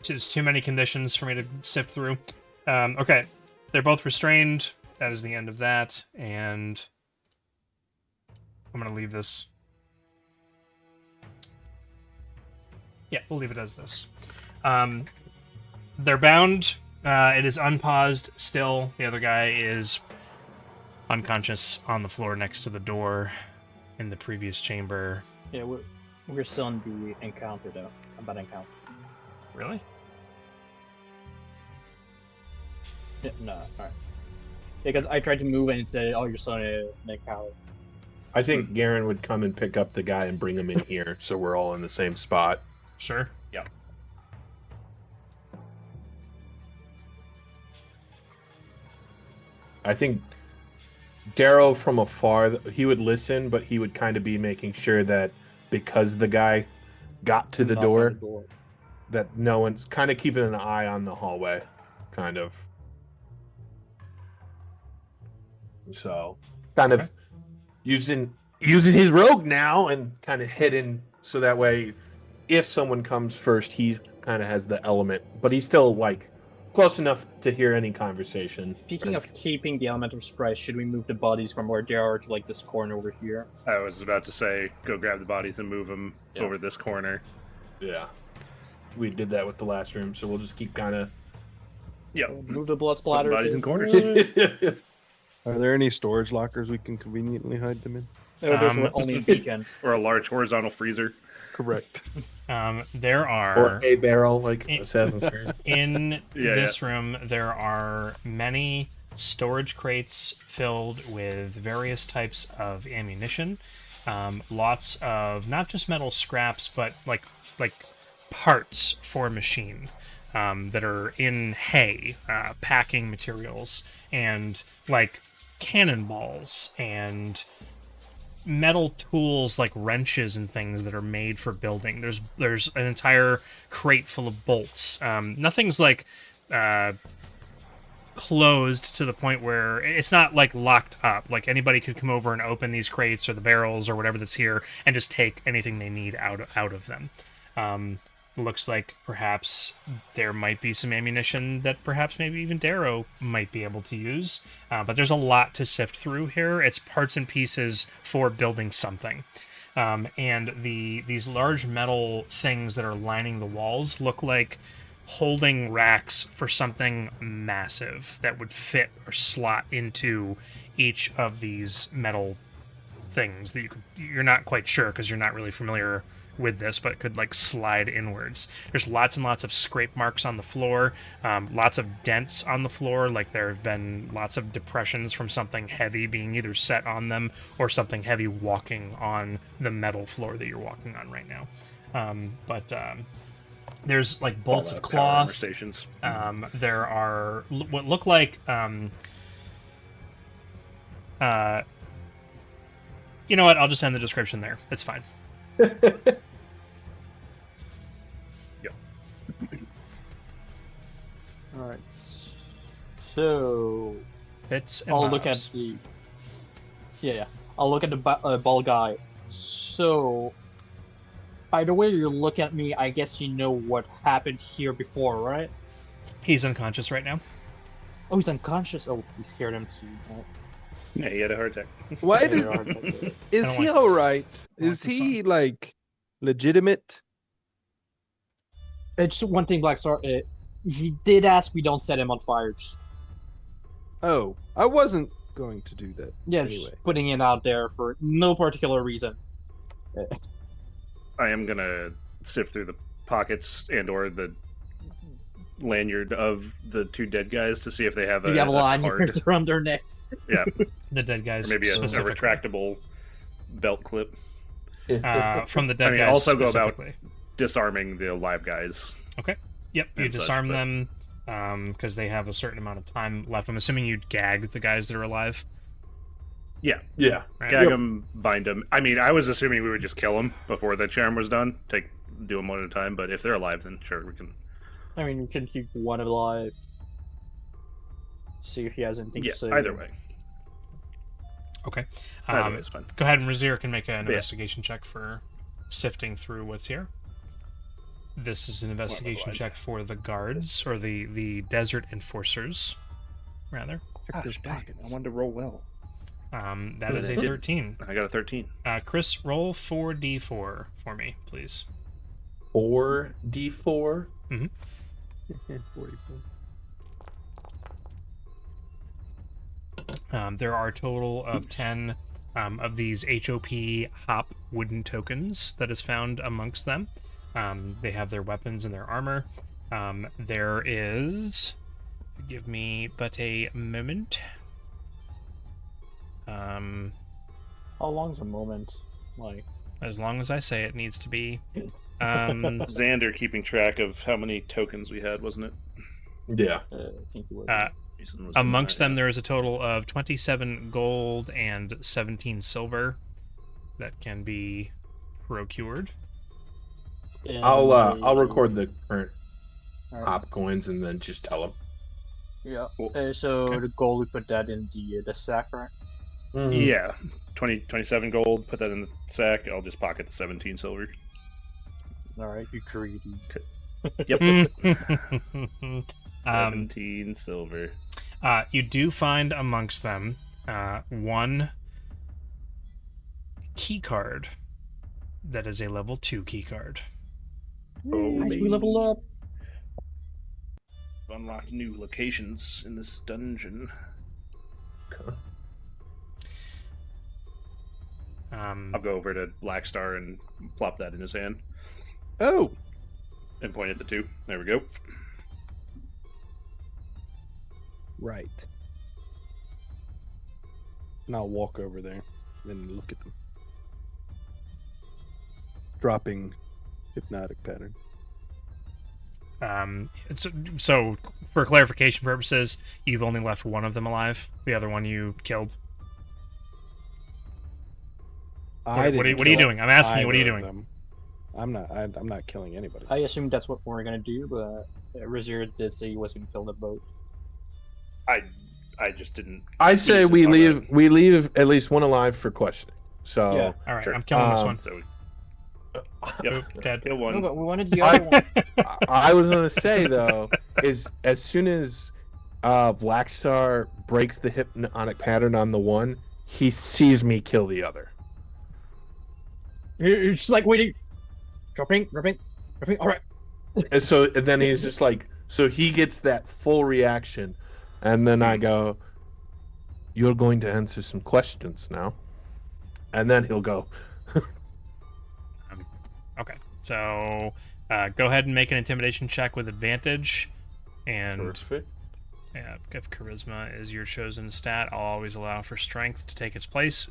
There's too many conditions for me to sift through. Okay, they're both restrained. That is the end of that, and I'm gonna leave this. Yeah, we'll leave it as this. They're bound. It is unpaused still. The other guy is unconscious on the floor next to the door in the previous chamber. Yeah, we're still in the encounter though. About encounter. Really? Yeah, no, alright. Because I tried to move and it said, "Oh, you're still in an encounter." I think Garen would come and pick up the guy and bring him in here, so we're all in the same spot. Sure. Yeah. I think Darrow from afar, he would listen, but he would kind of be making sure that because the guy got to the Knock on door, that no one's kind of keeping an eye on the hallway, kind of. So, kind of using his rogue now and kind of hidden so that way, if someone comes first, he kind of has the element, but he's still like close enough to hear any conversation. Speaking of keeping the element of surprise, should we move the bodies from where they are to like this corner over here? I was about to say, go grab the bodies and move them over this corner. Yeah, we did that with the last room, so we'll just keep kind of. Yeah. Move the blood splatter. Bodies in corners. Are there any storage lockers we can conveniently hide them in? Oh, there's only a beacon. Or a large horizontal freezer. Correct. There are Or a barrel, like Assassin's Creed. in this room. There are many storage crates filled with various types of ammunition. Lots of not just metal scraps, but like parts for a machine that are in hay, packing materials, and like cannonballs and metal tools like wrenches and things that are made for building. There's an entire crate full of bolts. Nothing's like closed to the point where it's not like locked up. Like anybody could come over and open these crates or the barrels or whatever that's here and just take anything they need out of them. Looks like perhaps there might be some ammunition that perhaps maybe even Darrow might be able to use. But there's a lot to sift through here. It's parts and pieces for building something. And these large metal things that are lining the walls look like holding racks for something massive that would fit or slot into each of these metal things that you're not quite sure because you're not really familiar with this, but could like slide inwards. There's lots and lots of scrape marks on the floor, lots of dents on the floor, like there have been lots of depressions from something heavy being either set on them or something heavy walking on the metal floor that you're walking on right now. But there's like bolts of Power armor cloth. stations. There are what look like you know what? I'll just end the description there. It's fine. All right. So Bits and I'll look at bobs. the. Yeah. I'll look at the ball guy. So, by the way you look at me, I guess you know what happened here before, right? He's unconscious right now. Oh, he's unconscious. Oh, we scared him too. Right? Yeah, he had a heart attack. Why Yeah, did you're hard to do. is I don't he like- all right? I don't Is like the he like legitimate? It's one thing, Black Star. He did ask we don't set him on fires. Oh, I wasn't going to do that. Yeah, Anyway. just putting it out there for no particular reason. I am gonna sift through the pockets and/or the lanyard of the two dead guys to see if they have Do you have a line card. around their necks? Yeah, The dead guys. or maybe a specifically. retractable belt clip. From the dead I mean, guys. also go about- specifically. Disarming the live guys. Yep, you and such, disarm but- them because they have a certain amount of time left. I'm assuming you'd gag the guys that are alive. Yeah, Yeah. Right? gag them, bind them. I mean, I was assuming we would just kill them before the charm was done. Do them one at a time. But if they're alive, then sure we can. I mean, we can keep one alive. See if he has anything Yeah, to say. either way. Okay. Either way is fine. Go ahead and Razir can make an Yeah. investigation check for sifting through what's here. This is an investigation blind. check for the guards, or the desert enforcers, rather. Gosh, dang it, I wanted to roll well. That is a 13. I got a 13. Chris, roll 4d4 for me, please. 4d4. 44. There are a total of 10 of these HOP hop wooden tokens that is found amongst them. They have their weapons and their armor. There is... Give me but a moment. How long's a moment? Like, As long as I say it needs to be. Xander keeping track of how many tokens we had, wasn't it? Yeah. I think you would. Jason was Amongst doing them, that, there is a total of 27 gold and 17 silver that can be procured. I'll record the current Alright. hop coins and then just tell them. Yeah. Cool. So Okay. the gold, we put that in the sack, right? Yeah, 27 gold. Put that in the sack. I'll just pocket the 17 silver. All right, you greedy. Yep. 17 17 silver. You do find amongst them one key card that is a level 2 key card. Oh, Nice, we level up. Unlocked new locations in this dungeon. I'll go over to Blackstar and plop that in his hand Oh, and point at the two. There we go. right. And I'll walk over there, then look at them. Dropping hypnotic pattern. So for clarification purposes, you've only left one of them alive. The other one you killed. What are you didn't kill doing? I'm asking you, what are you either of doing? them. I'm not. I'm not killing anybody. I assume that's what we're gonna do, but Razir did say he was gonna kill the boat. I just didn't. I say Decent we progress. leave at least one alive for questioning. So Yeah. All right, Sure. I'm killing this one. So, Oh, yep. dead. Kill No, one. but we wanted the other one. I was gonna say though, is as soon as Blackstar breaks the hypnotic pattern on the one, he sees me kill the other. You're just like waiting, dropping. All right. And then he's just like, so he gets that full reaction, and then I go, you're going to answer some questions now. And then he'll go. Okay, so go ahead and make an intimidation check with advantage. And Perfect. yeah, if charisma is your chosen stat, I'll always allow for strength to take its place,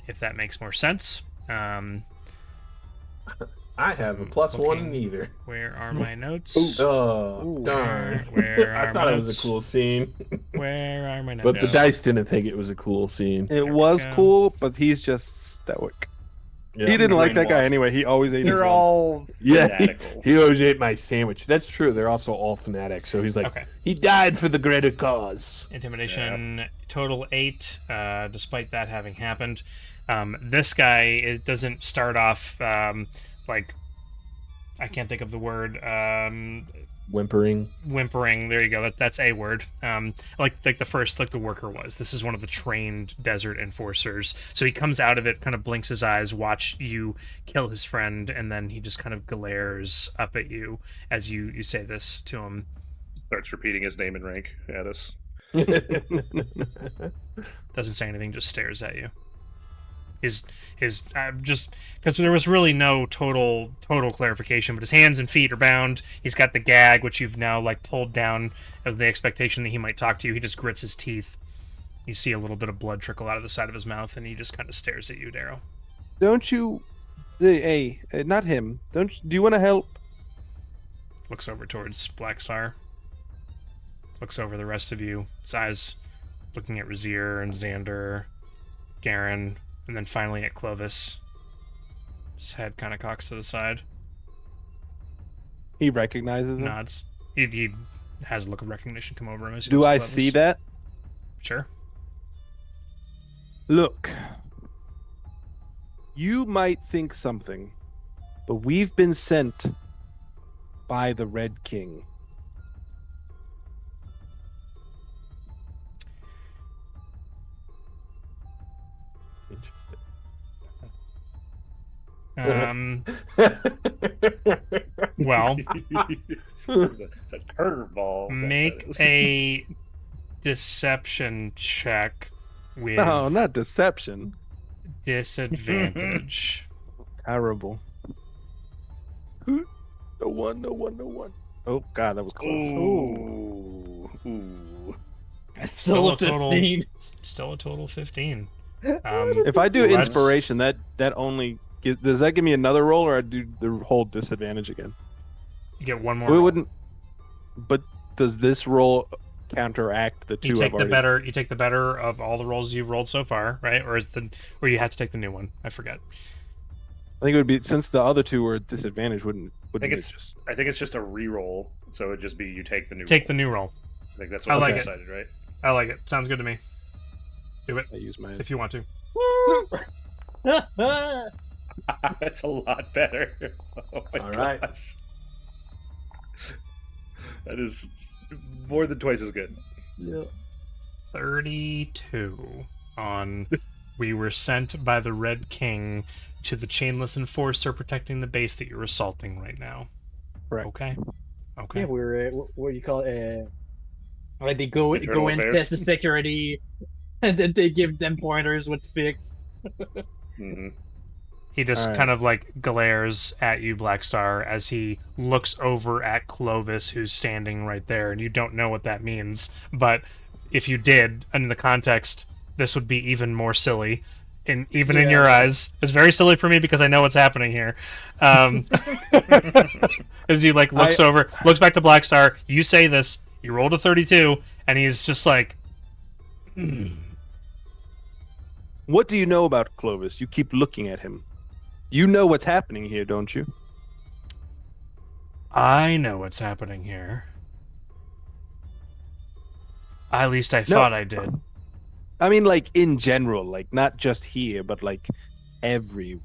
if that makes more sense. I have a +1 in either. Where are my notes? Oh, darn. Where I are thought my it was notes? a cool scene. Where are my notes? But the dice didn't think it was a cool scene. It we was go. cool, but he's just stoic. Yeah. He didn't like that guy Brainwashed. anyway. He always ate his They're own. all Yeah, fanatical. he always ate my sandwich. That's true. They're also all fanatics. So he's like, Okay. he died for the greater cause. Intimidation total 8, despite that having happened. This guy doesn't start off like, I can't think of the word, Whimpering. whimpering. There you go. That's a word. Like the first, like the worker was. This is one of the trained desert enforcers. So he comes out of it, kind of blinks his eyes, watch you kill his friend, and then he just kind of glares up at you as you say this to him. Starts repeating his name and rank at us. Doesn't say anything, just stares at you. His just because there was really no total clarification, but his hands and feet are bound. He's got the gag, which you've now like pulled down of the expectation that he might talk to you. He just grits his teeth. You see a little bit of blood trickle out of the side of his mouth, and he just kind of stares at you, Darrow. Don't you? Hey, not him. Do you want to help? Looks over towards Blackstar. Looks over the rest of you. His eyes looking at Razier and Xander, Garen, and then finally at Clovis. His head kind of cocks to the side. He recognizes him. Nods. He has a look of recognition come over him. As he Do looks at I Clovis. see that? Sure. Look, you might think something, but we've been sent by the Red King. Well, a curveball. make a deception check with No, not deception. disadvantage. Terrible. No one. Oh God, that was close. Ooh. Ooh. Still a 15. Still a total 15. If I do Let's- inspiration, that only does that give me another roll, or I do the whole disadvantage again? You get one more. We roll. wouldn't. But does this roll counteract the two? You take I've the already... better. You take the better of all the rolls you've rolled so far, right? Or or you have to take the new one. I forget. I think it would be, since the other two were disadvantaged. Wouldn't I think it it's just? I think it's just a re-roll, so it'd just be you take the new. Take roll. the new roll. I think that's I what like we it. decided, right? I like it. Sounds good to me. Do it I use my. if you want to. That's a lot better. Oh my All right. gosh. That is more than twice as good. Yeah. 32 on we were sent by the Red King to the chainless enforcer protecting the base that you're assaulting right now. Correct. Okay. Okay. Yeah, we're what do you call it? Like they go Internal in, affairs. test the security, and then they give them pointers what to fix. Hmm. He just Alright. kind of like glares at you, Blackstar, as he looks over at Clovis, who's standing right there, and you don't know what that means. But if you did, in the context, this would be even more silly. Even in your eyes, it's very silly for me because I know what's happening here. As he like looks back to Blackstar, you say this, you rolled a 32, and he's just like, What do you know about Clovis? You keep looking at him. You know what's happening here, don't you? I know what's happening here. At least I thought I did. I mean, like in general, like not just here, but like everywhere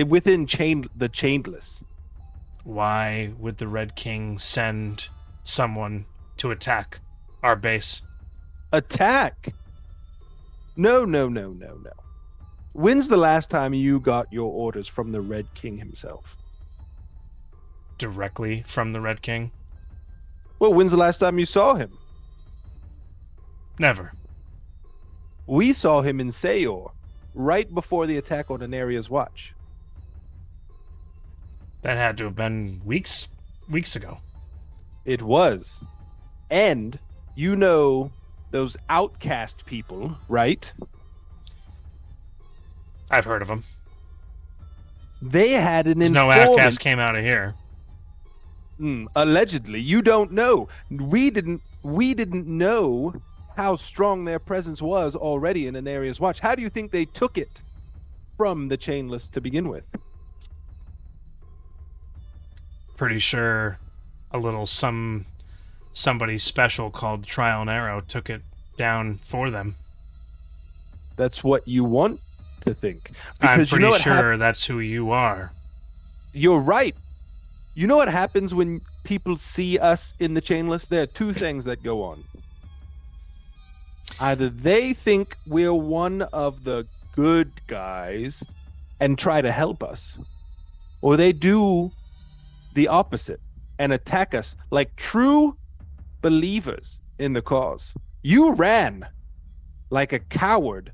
within the chainless. Why would the Red King send someone to attack our base? Attack? No. When's the last time you got your orders from the Red King himself? Directly from the Red King? Well, when's the last time you saw him? Never. We saw him in Sayor, right before the attack on Anaria's watch. That had to have been weeks ago. It was. And you know those outcast people, right? I've heard of them. They had an There's no informant. outcast came out of here. Allegedly, you don't know. We didn't know how strong their presence was already in Anaria's watch. How do you think they took it from the Chainless to begin with? Pretty sure a little somebody special called Trial and Arrow took it down for them. That's what you want to think. I'm Because pretty you know what sure that's who you are. You're right. You know what happens when people see us in the Chainless? There are two things that go on. Either they think we're one of the good guys and try to help us, or they do the opposite and attack us like true believers in the cause. You ran like a coward.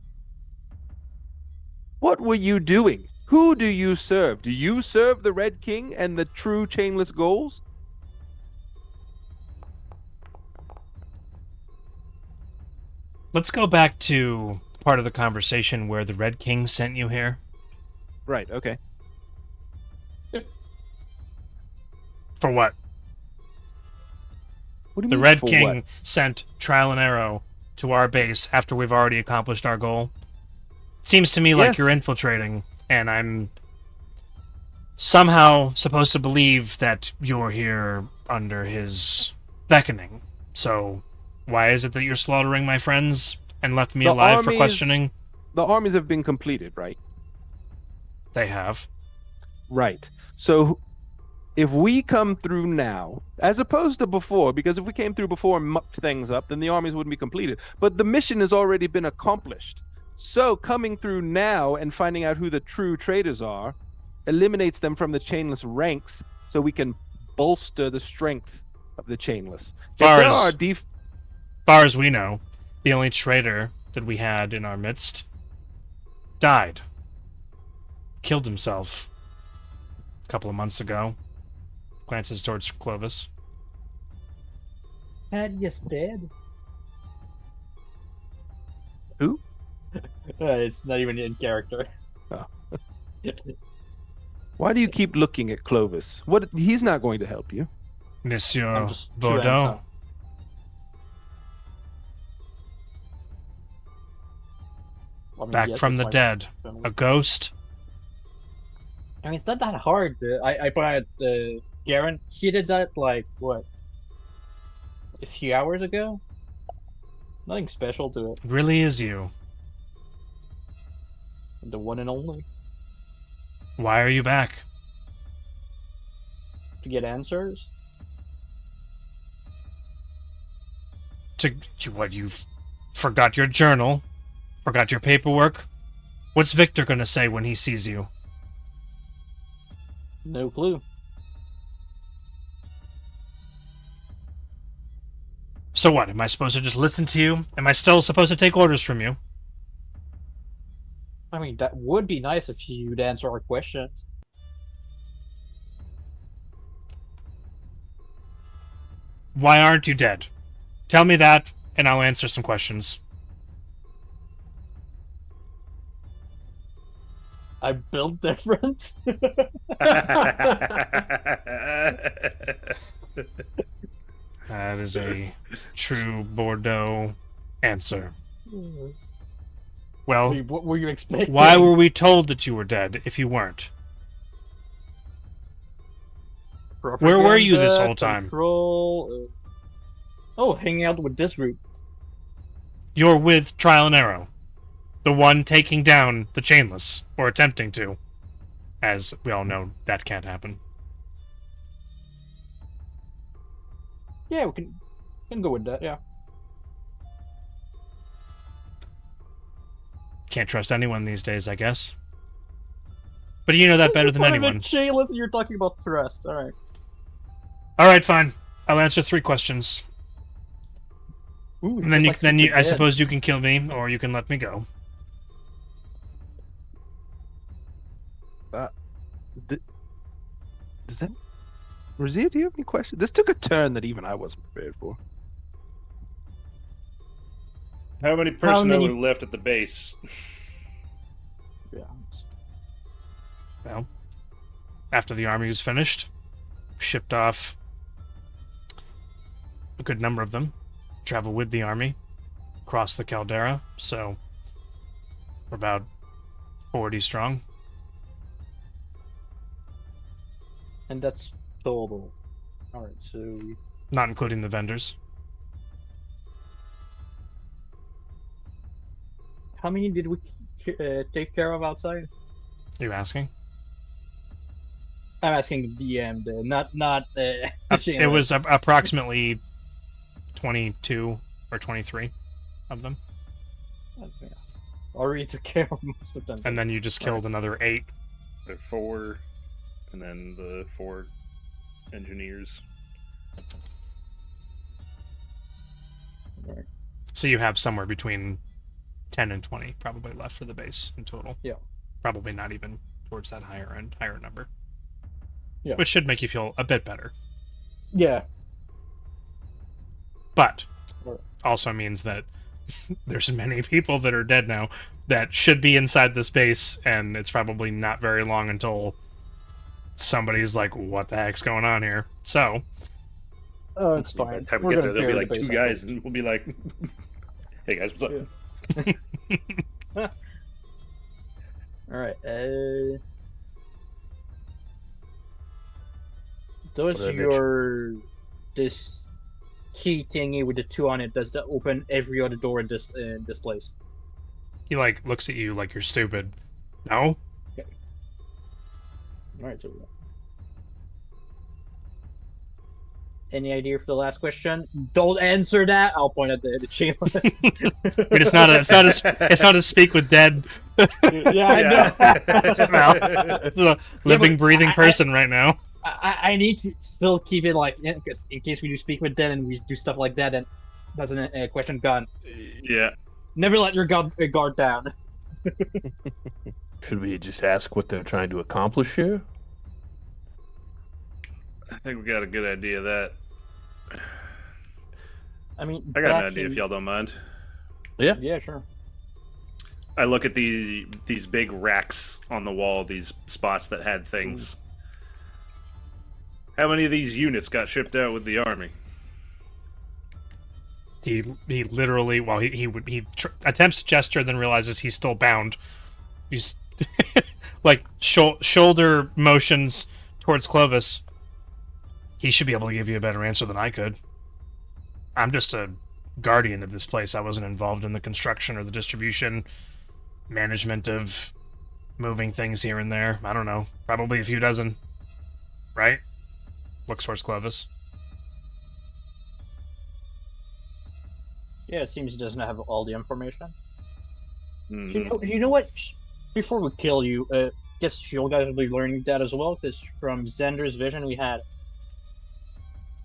What were you doing? Who do you serve? Do you serve the Red King and the true Chainless goals? Let's go back to part of the conversation where the Red King sent you here. Right, okay. For what? What do you The mean, Red for King what? sent Trial and Arrow to our base after we've already accomplished our goal. Seems to me like Yes. you're infiltrating, and I'm somehow supposed to believe that you're here under his beckoning. So, why is it that you're slaughtering my friends and left me The alive for armies- questioning? The armies have been completed, right? They have. Right. So if we come through now, as opposed to before, because if we came through before and mucked things up, then the armies wouldn't be completed. But the mission has already been accomplished. So coming through now and finding out who the true traitors are eliminates them from the Chainless ranks, so we can bolster the strength of the Chainless. If Far there as- are Far as we know, the only traitor that we had in our midst died. Killed himself a couple of months ago. Glances towards Clovis. Thaddeus dead? Who? It's not even in character. Why do you keep looking at Clovis? What? He's not going to help you. Monsieur I'm just Bordeaux. I mean, Back yes, from it's the my dead. family. A ghost? I mean, it's not that hard. I find Garen, he did that like what, a few hours ago. Nothing special to it. It really is you. The one and only Why are you back? to get answers. What, you forgot your journal? Forgot your paperwork? What's Victor gonna say when he sees you? No clue. So what, am I supposed to just listen to you? Am I still supposed to take orders from you? I mean, that would be nice if you'd answer our questions. Why aren't you dead? Tell me that, and I'll answer some questions. I built different. That is a true Bordeaux answer. Well, What were you expecting? why were we told that you were dead if you weren't? Where were you this whole time? Control, oh, hanging out with this group. You're with Trial and Arrow. The one taking down the Chainless, or attempting to. As we all know, that can't happen. Yeah, we can go with that. Yeah. Can't trust anyone these days, I guess. But you know that better than anyone. Chainless, and you're talking about trust. All right. 'Cause you're talking about trust. All right. All right, fine. I'll answer 3 questions. 'Where were you this whole time? I mean, that would be nice if you would answer our questions. Where were you this whole time? 'Cause you're talking about trust. All right. All right, fine. I'll answer 3 questions. Ooh, And then just you, like Super I Dead. suppose you can kill me, or you can let me go. Does that? Razia, do you have any questions? This took a turn that even I wasn't prepared for. How many personnel many- are left at the base? Yeah. Well, after the army was finished, shipped off a good number of them, travel with the army, cross the caldera, so we're about 40 strong. And that's total. Alright, so Not including the vendors. how many did we take care of outside? You asking? I'm asking the DM, not the It chain was approximately 22 or 23 of them. list. Yeah. Already took care of most of them. And then you just killed another 8. There are 4, and then the 4 engineers. Right. So you have somewhere between 10 and 20 probably left for the base in total. Yeah. Probably not even towards that higher number. Yeah. Which should make you feel a bit better. Yeah. But Right. also means that there's many people that are dead now that should be inside this base, and it's probably not very long until somebody's like, what the heck's going on here? So, Oh, it's By fine. the time We're we get gonna there, there'll be clear like the 2 base, I guys, and we'll be like, "Hey guys, what's up?" Yeah. Alright, does What a bitch. your this key thingy with the 2 on it, does that open every other door in this place? he like looks at you like you're stupid. No? Alright, so any idea for the last question? Don't answer that. I'll point at the chain list. I mean, it's not a speak with dead Yeah, I know. smell. It's a living, breathing person right now. I need to still keep it like, because in case we do speak with them and we do stuff like that, and doesn't question gone. Yeah. Never let your guard down. Should we just ask what they're trying to accomplish here? I think we got a good idea of that. I mean, I got an back idea in- if y'all don't mind. Yeah, sure. I look at these big racks on the wall, these spots that had things. How many of these units got shipped out with the army? He literally, well, he attempts to gesture, then realizes he's still bound. He's like shoulder motions towards Clovis. He should be able to give you a better answer than I could. I'm just a guardian of this place. I wasn't involved in the construction or the distribution, management of moving things here and there. I don't know. Probably a few dozen. Right? Looks towards Clovis. Yeah, it seems he doesn't have all the information. Mhm. You know what? Before we kill you, guess you guys will be learning that as well, because from Zender's vision we had,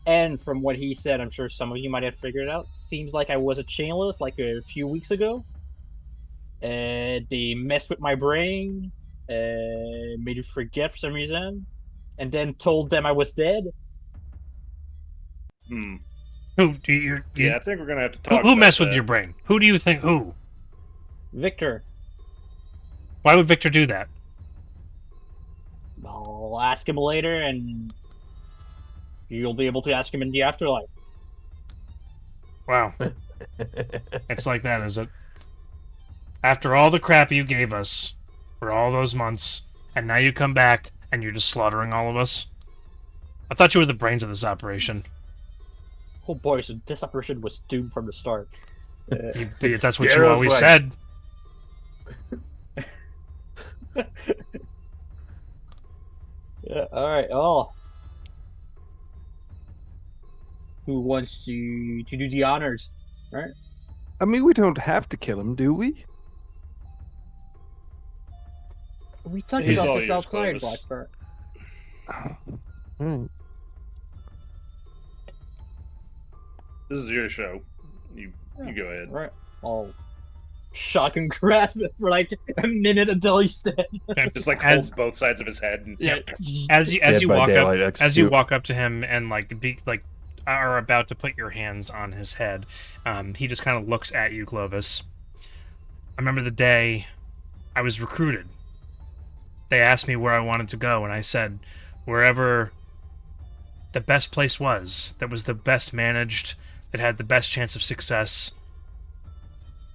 and from what he said, I'm sure some of you might have figured it out. Seems like I was a chainless like a few weeks ago. They messed with my brain, made me forget for some reason, and then told them I was dead. Hmm. Who do you? Yeah, I think we're gonna have to talk. Who about messed with that. your brain? Who do you think? Who? Victor, Why would Victor do that? I'll ask him later, and you'll be able to ask him in the afterlife. Wow. It's like that, is it? After all the crap you gave us for all those months, and now you come back and you're just slaughtering all of us? I thought you were the brains of this operation. Oh boy, so this operation was doomed from the start. That's what you Darrow's always like- said. Yeah, alright, oh. Who wants to do the honors? Right? I mean, we don't have to kill him, do we? We talked He's about all this yours, outside, Clovis. Blackbird. Hmm. This is your show. You go ahead. Right. I'll shotgun grasp it for like a minute until he's dead. Just like As- hold both sides of his head. And, Yeah. As you Dead by walk up, daylight, as you execute. walk up to him and are about to put your hands on his head, he just kind of looks at you, Clovis. I remember the day I was recruited. They asked me where I wanted to go, and I said wherever the best place was, that was the best managed, that had the best chance of success.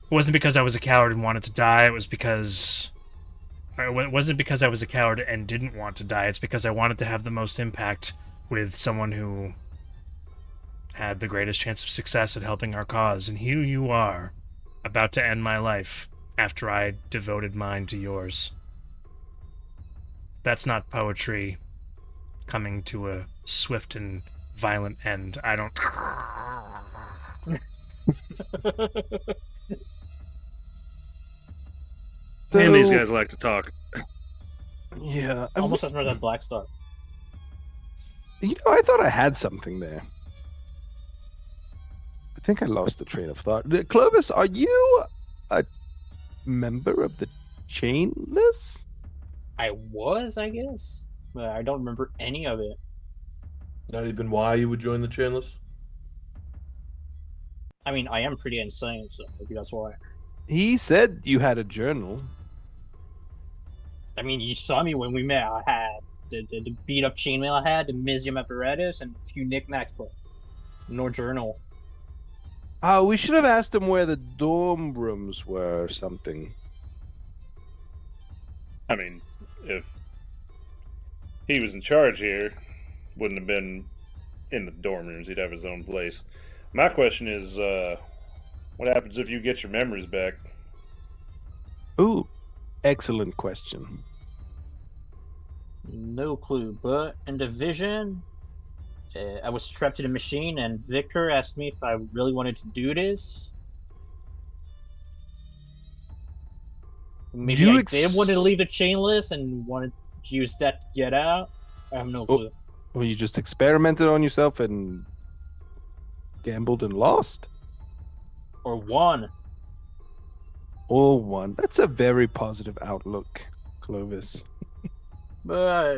It wasn't because I was a coward and wanted to die. It wasn't because I was a coward and didn't want to die. It's because I wanted to have the most impact with someone who had the greatest chance of success at helping our cause. And here you are, about to end my life after I devoted mine to yours. That's not poetry coming to a swift and violent end. I don't... Man, these guys like to talk. Yeah. Almost as much as Black Star. I thought I had something there. I think I lost the train of thought. Clovis, are you a member of the Chainless? I was, I guess, but I don't remember any of it. Not even why you would join the Chainless? I mean, I am pretty insane, so maybe that's why. He said you had a journal. I mean, you saw me when we met. I had the beat up chainmail I had, the Mizium apparatus, and a few knickknacks, but no journal. Oh, we should have asked him where the dorm rooms were or something. I mean, if he was in charge here, wouldn't have been in the dorm rooms. He'd have his own place. My question is, what happens if you get your memories back? Ooh, excellent question. No clue, but in the vision, I was strapped to the machine, and Victor asked me if I really wanted to do this. Maybe I did want to leave the chainless and wanted to use that to get out. I have no clue. Well, you just experimented on yourself and gambled and lost? Or won. Or won. That's a very positive outlook, Clovis. But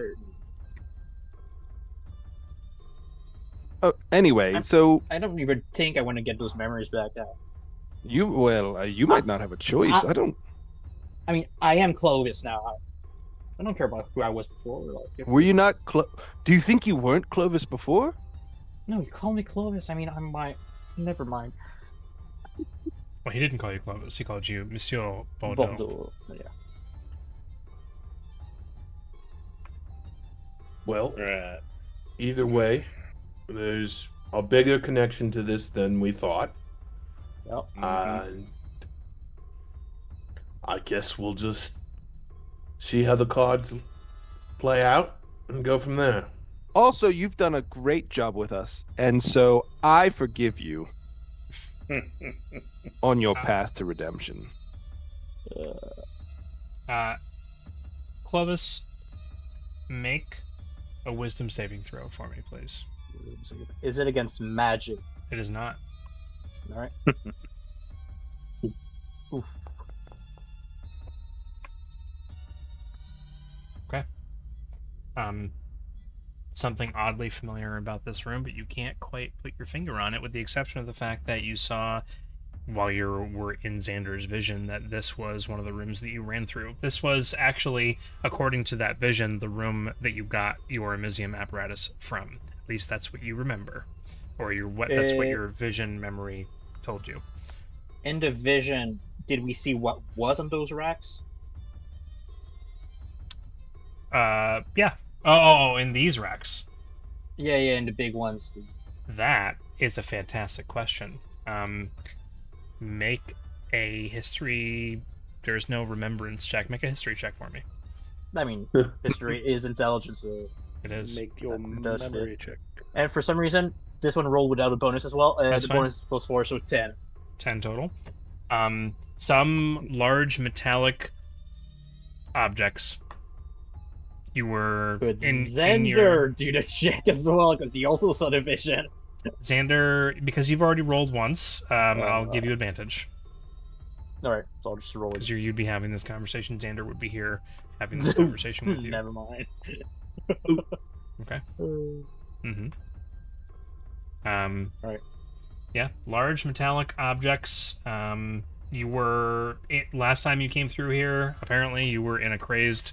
Oh, anyway, so I don't even think I want to get those memories back out. you might not have a choice. I don't. I mean, I am Clovis now. I don't care about who I was before. Like, Were you not? Do you think you weren't Clovis before? No, you call me Clovis. I mean, I'm my. Never mind. Well, he didn't call you Clovis. He called you Monsieur Bordeaux. Bordeaux. Yeah. Well, Right. either way, there's a bigger connection to this than we thought. Yep. And I guess we'll just see how the cards play out and go from there. Also, you've done a great job with us, and so I forgive you on your path to redemption. Clovis, make a wisdom saving throw for me, please. Is it against magic? It is not. All right. Oof. Okay. Something oddly familiar about this room, but you can't quite put your finger on it, with the exception of the fact that you saw, while you were in Xander's vision, that this was one of the rooms that you ran through. This was actually, according to that vision, the room that you got your Amizium apparatus from. At least that's what you remember, or that's what your vision memory told you. In the vision, did we see what was on those racks? Yeah. Oh, in these racks. Yeah, in the big ones. That is a fantastic question. Make a history. There's no remembrance check. Make a history check for me. I mean, history is intelligence, so It is. Make your Does memory check. and for some reason, this one rolled without a bonus as well. That's the fine. bonus is plus 4, so 10. 10 total. Some large metallic objects. You were Could in Xander your do the check as well, because he also saw the vision. Xander, because you've already rolled once, I'll give you advantage. All right, so I'll just roll it. Because you'd be having this conversation. Xander would be here having this conversation with you. Never mind. Okay. Mm-hmm. Right. Yeah, large metallic objects. You were last time you came through here. Apparently, you were in a crazed,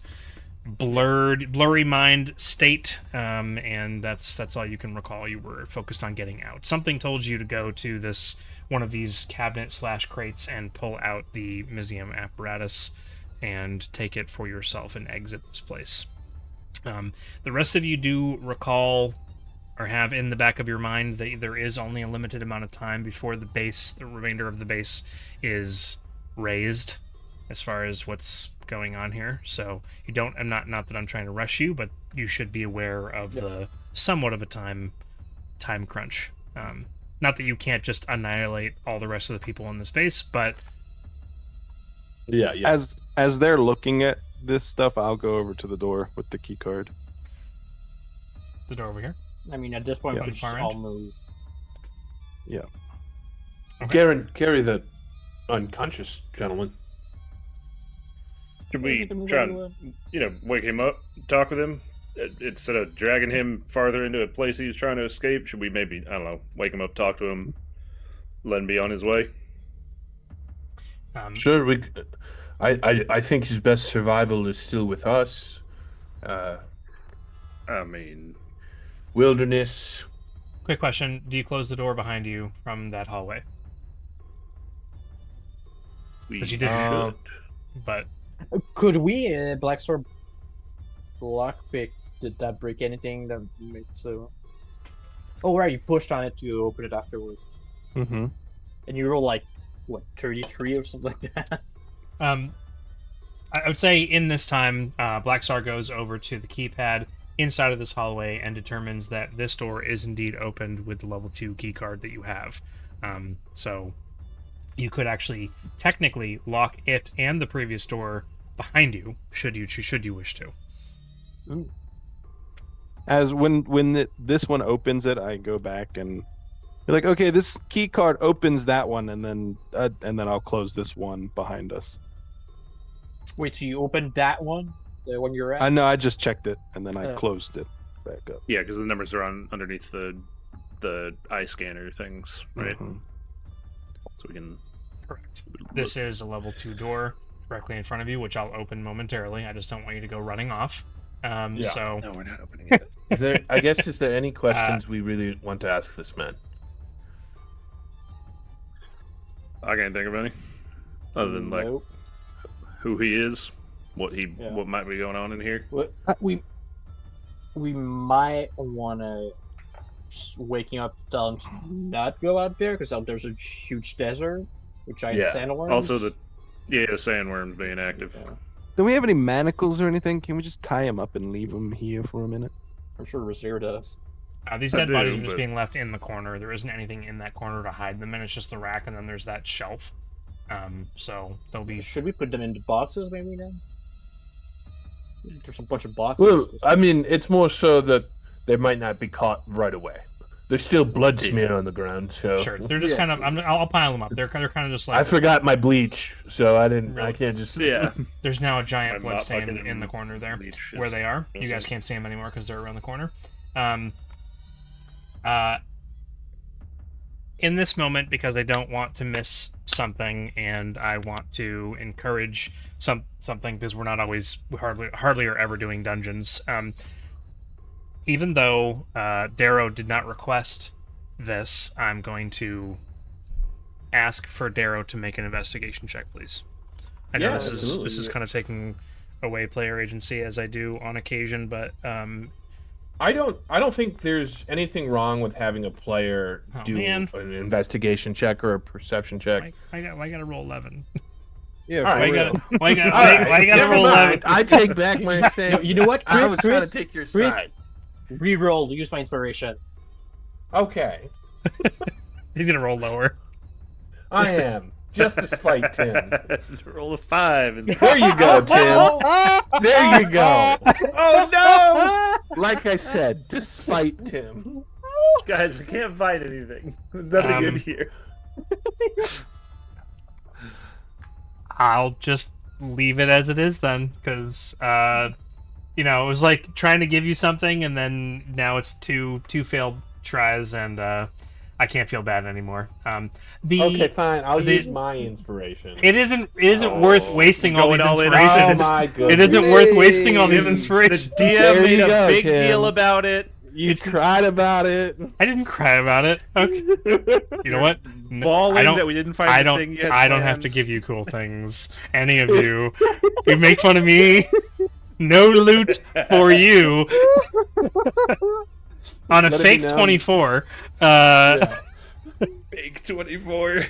blurry mind state, and that's all you can recall. You were focused on getting out. Something told you to go to one of these cabinet/crates and pull out the Mizium apparatus and take it for yourself and exit this place. The rest of you do recall or have in the back of your mind that there is only a limited amount of time before the remainder of the base is raised as far as what's going on here. So you don't, not that I'm trying to rush you, but you should be aware of the somewhat of a time crunch. Not that you can't just annihilate all the rest of the people in the space, but Yeah. As they're looking at this stuff, I'll go over to the door with the key card. the door over here. I mean, at this point, Yeah. we just Far all end. move. Okay. Garen, carry the unconscious gentleman. Should We we need to move try everywhere. and, wake him up, talk with him? Instead of dragging him farther into a place he was trying to escape, should we maybe, I don't know, wake him up, talk to him, let him be on his way? Sure, I think his best survival is still with us. I mean, Wilderness. Quick question: do you close the door behind you from that hallway? we 'Cause you did- should. But Could we, Black Sword lockpick, did that break anything that made so? Oh, right, you pushed on it to open it afterwards. Mm-hmm. And you roll like, what, 33 or something like that? I would say in this time, Black Star goes over to the keypad inside of this hallway and determines that this door is indeed opened with the level 2 key card that you have. So you could actually technically lock it and the previous door behind you, should you wish to. Ooh. As this one opens it, I go back and be like, okay, this key card opens that one, and then I'll close this one behind us. Wait, so you opened that one? The one you're at? I know, I just checked it and then I Yeah. closed it back up. Yeah, because the numbers are underneath the eye scanner things, right? Mhm. So we can. Correct. This is a level 2 door directly in front of you, which I'll open momentarily. I just don't want you to go running off. Yeah. So No, we're not opening it. Is there any questions we really want to ask this man? I can't think of any, other than like Nope. who he is, what Yeah. might be going on in here. What we might want to wake him up, tell him to not go out there because out there's a huge desert with giant Yeah. sandworms. Also, the sandworms being active. Yeah. Do we have any manacles or anything? Can we just tie him up and leave him here for a minute? I'm sure Razir does. these I dead do, bodies are just but- being left in the corner. There isn't anything in that corner to hide them in. It's just the rack, and then there's that shelf. So they'll be. Should we put them into boxes maybe then? There's a bunch of boxes. Well, I mean, it's more so that they might not be caught right away. There's still blood smear on the ground, so Sure, they're just kind of. I'll pile them up. They're kind of just like. I forgot my bleach, so I didn't. I Really? can't just. Yeah. There's now a giant I'm blood not stain fucking in the corner there, bleach, where yes. they are. You Yes, guys yes. can't see them anymore because they're around the corner. In this moment, because I don't want to miss something, and I want to encourage something, because we're not always hardly or ever doing dungeons. Even though Darrow did not request this, I'm going to ask for Darrow to make an investigation check, please. I know Yeah, this is absolutely. kind of taking away player agency as I do on occasion, but I don't think there's anything wrong with having a player Oh, do man. an investigation check or a perception check. I got to roll 11. Yeah, All for right, real. Why you All got right, to never roll mind. 11? I take back my stand. You know what, I Chris? was trying to Chris, take your Chris, side. Reroll. Use my inspiration. Okay, He's gonna roll lower. I am just to spite Tim. Roll a 5. And... There you go, Tim. There you go. oh no! Like I said, despite Tim. Guys, I can't find anything. Nothing in here. I'll just leave it as it is then, because you know, it was like trying to give you something, and then now it's two failed tries, and I can't feel bad anymore. Okay, fine. I'll use my inspiration. It isn't worth wasting all these going all in. inspirations. Oh my goodness. It isn't worth wasting all these The inspirations. DM There made you a go, big Tim. deal about it. You cried about it. I didn't cry about it. Okay. You know what? Bawling I don't. that we didn't find I the don't. thing you had I don't have planned. to give you cool things. Any of you. You make fun of me. No loot for you. On a Let it be fake known. 24. Big 24.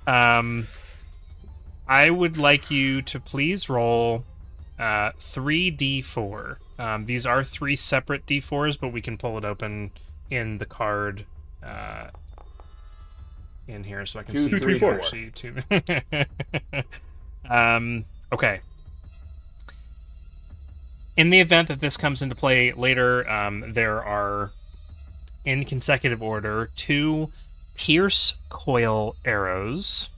I would like you to please roll 3d4. These are 3 separate d4s, but we can pull it open in the card in here, so I can 2, see 3, 4. actually two. Okay. In the event that this comes into play later, there are, in consecutive order, 2 pierce coil arrows,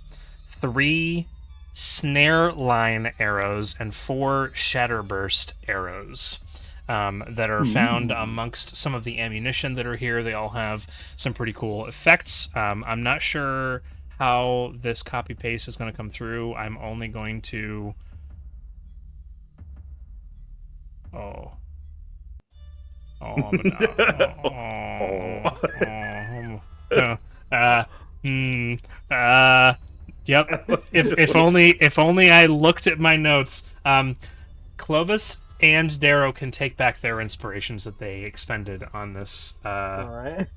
3 snare line arrows, and 4 shatterburst arrows that are found amongst some of the ammunition that are here. They all have some pretty cool effects. I'm not sure how this copy paste is going to come through. I'm only going to... Yep. If only I looked at my notes. Clovis and Darrow can take back their inspirations that they expended on this Alright.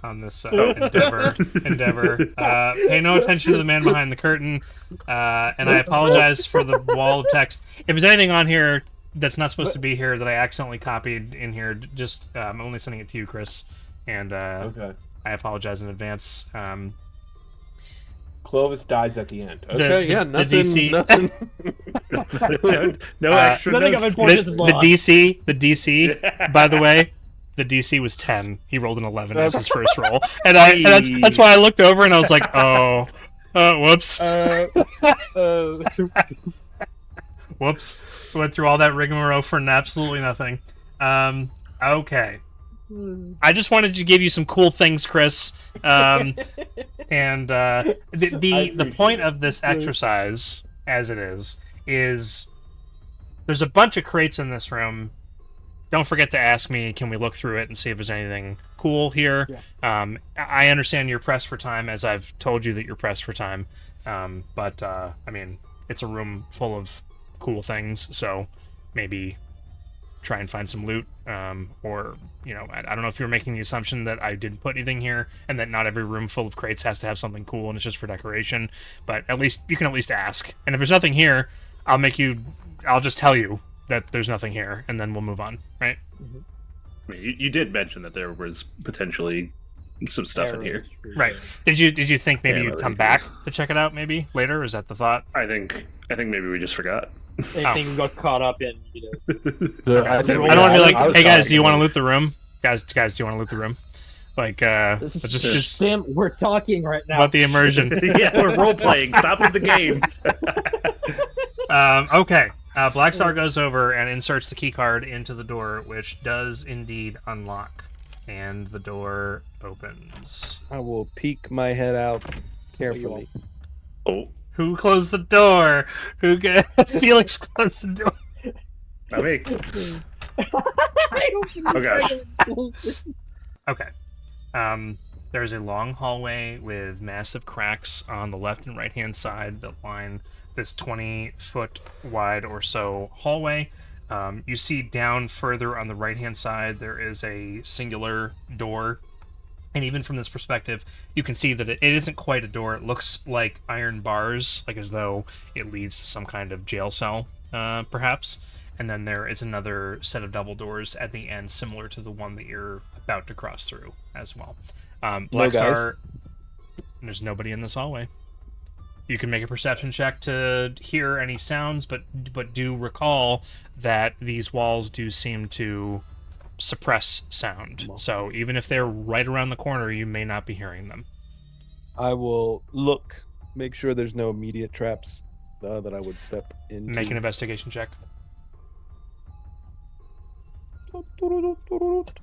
endeavor. Pay no attention to the man behind the curtain, and I apologize for the wall of text. If there's anything on here that's not supposed to be here that I accidentally copied in here, just I'm only sending it to you, Chris, and Okay. I apologize in advance. Clovis dies at the end. Okay, the nothing. DC Nothing. No extra Nothing notes. of importance is lost. the DC, by the way, the DC was 10. He rolled an 11 as his first roll, and that's why I looked over and I was like, whoops, whoops. Went through all that rigmarole for absolutely nothing. Okay. I just wanted to give you some cool things, Chris. And the point of this exercise, as it is there's a bunch of crates in this room. Don't forget to ask me, can we look through it and see if there's anything cool here? Yeah. I understand you're pressed for time, as I've told you that you're pressed for time. But I mean, it's a room full of cool things, so maybe try and find some loot, or, you know, I don't know if you're making the assumption that I didn't put anything here and that not every room full of crates has to have something cool and it's just for decoration, but at least you can at least ask. And if there's nothing here, I'll just tell you that there's nothing here, and then we'll move on, right? I mean, you did mention that there was potentially some stuff in here. Right. Did you think maybe Yeah, you'd well, come you back to check it out maybe later? Is that the thought? I think maybe we just forgot. I think we got caught up in, I don't want to be like, hey guys, do you want to loot the room? Guys, do you want to loot the room? Like, just Sam, we're talking right now. about the immersion. Yeah, we're role playing. Stop with the game. Okay. Black Star goes over and inserts the key card into the door, which does indeed unlock, and the door opens. I will peek my head out carefully. Oh, Who closed the door? Felix closed the door. not me. Oh gosh. Okay. There's a long hallway with massive cracks on the left and right hand side that line this 20-foot wide or so hallway. You see down further on the right hand side there is a singular door, and even from this perspective you can see that it isn't quite a door. It looks like iron bars, like as though it leads to some kind of jail cell, perhaps. And then there is another set of double doors at the end, similar to the one that you're about to cross through as well. Black Star, there's nobody in this hallway. You can make a perception check to hear any sounds, but do recall that these walls do seem to suppress sound. So even if they're right around the corner, you may not be hearing them. I will look, make sure there's no immediate traps that I would step into. Make an investigation check.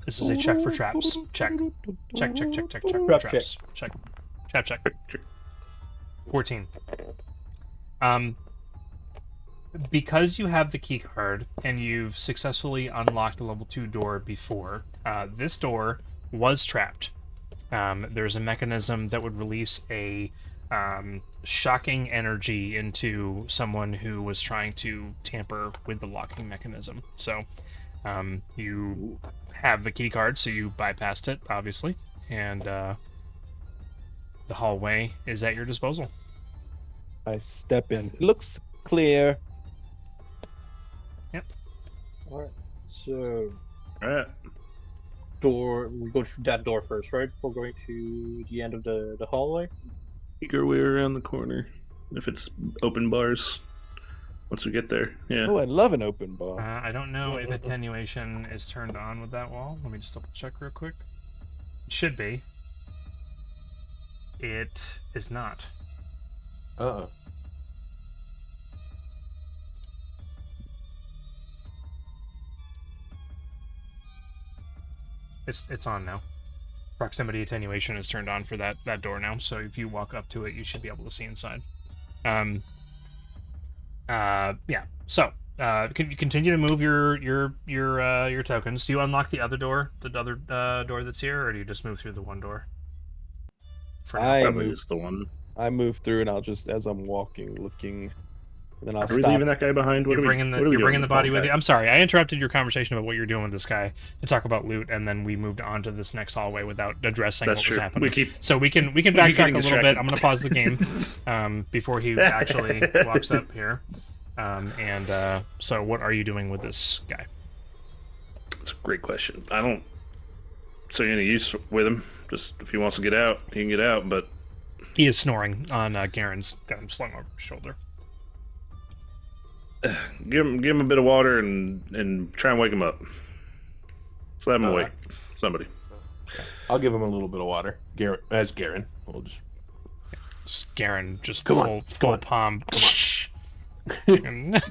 This is a check for traps. Check. Check. Trap Traps. Check. Trap check. 14. Because you have the key card and you've successfully unlocked a level 2 door before, this door was trapped. There's a mechanism that would release a shocking energy into someone who was trying to tamper with the locking mechanism. So you have the key card, so you bypassed it, obviously, and the hallway is at your disposal. I step in. It looks clear. Yep. Alright. So Alright. we go through that door first, right? Before going to the end of the hallway. Make our way around the corner. If it's open bars. Once we get there. Yeah. Oh, I love an open bar. I don't know if attenuation is turned on with that wall. Let me just double check real quick. It should be. It is not. Uh-oh. It's on now. Proximity attenuation is turned on for that door now. So if you walk up to it, you should be able to see inside. Yeah. So can you continue to move your tokens? Do you unlock the other door, door that's here, or do you just move through the one door? For now? Probably just the one. I move through, and I'll just, as I'm walking, looking, and then I'll Are we stop. leaving that guy behind? What You're are we- bringing what are we doing the body with guy? you. I'm sorry, I interrupted your conversation about what you're doing with this guy to talk about loot, and then we moved on to this next hallway without addressing That's what was true. happening. So we can backtrack getting a little distracted. bit. I'm going to pause the game before he actually walks up here. So what are you doing with this guy? That's a great question. I don't see any use with him. Just if he wants to get out, he can get out, but He is snoring on Garen's got him slung over his shoulder. give him a bit of water and try and wake him up. Let's have him awake. Somebody. I'll give him a little bit of water. Garen. We'll Just Garen, just Come on, full come on, palm. And-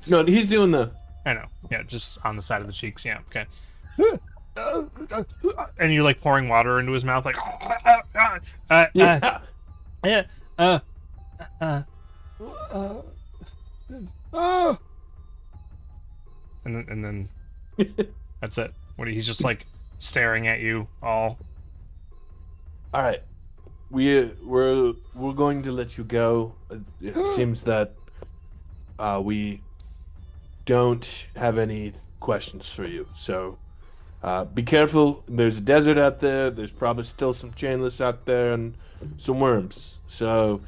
No, he's doing the. I know. Yeah, just on the side of the cheeks. Yeah. Okay. And you're like pouring water into his mouth, like. Yeah. And then that's it. He's just like staring at you all. All right, we're going to let you go. It seems that we don't have any questions for you. So be careful. There's a desert out there. There's probably still some chainless out there and some worms. So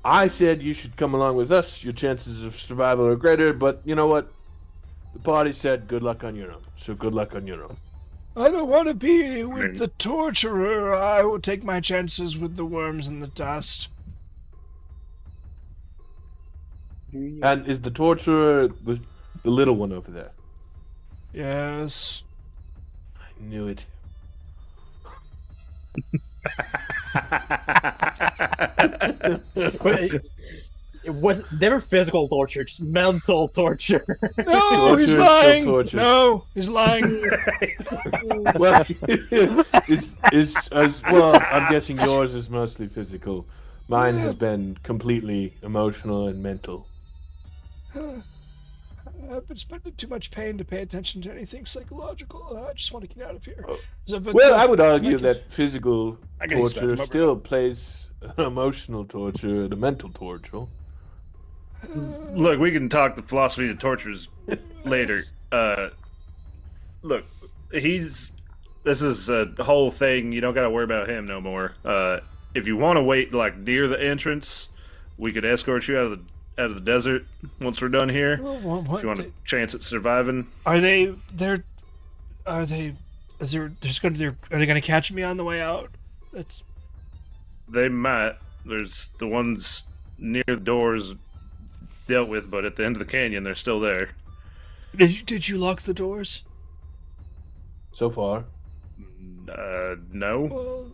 I said you should come along with us. Your chances of survival are greater. But you know what? The party said good luck on your own. So good luck on your own. I don't want to be with the torturer. I will take my chances with the worms and the dust. And is the torturer the little one over there? Yes. I knew it. But it was never physical torture, just mental torture. No, he's Torture is still lying. torture. No, he's lying. Well, well, I'm guessing yours is mostly physical. Mine has been completely emotional and mental. I've been spending too much pain to pay attention to anything psychological. I just want to get out of here. Well, I would argue that physical I can use that torture to still plays emotional torture and a mental torture. Look, we can talk the philosophy of tortures later. Look, this is a whole thing. You don't got to worry about him no more. If you want to wait like near the entrance, we could escort you out of the desert once we're done here. If you want a chance at surviving. Are they gonna catch me on the way out? They might. There's the ones near the doors dealt with, but at the end of the canyon, they're still there. Did you lock the doors? so far? No. Well,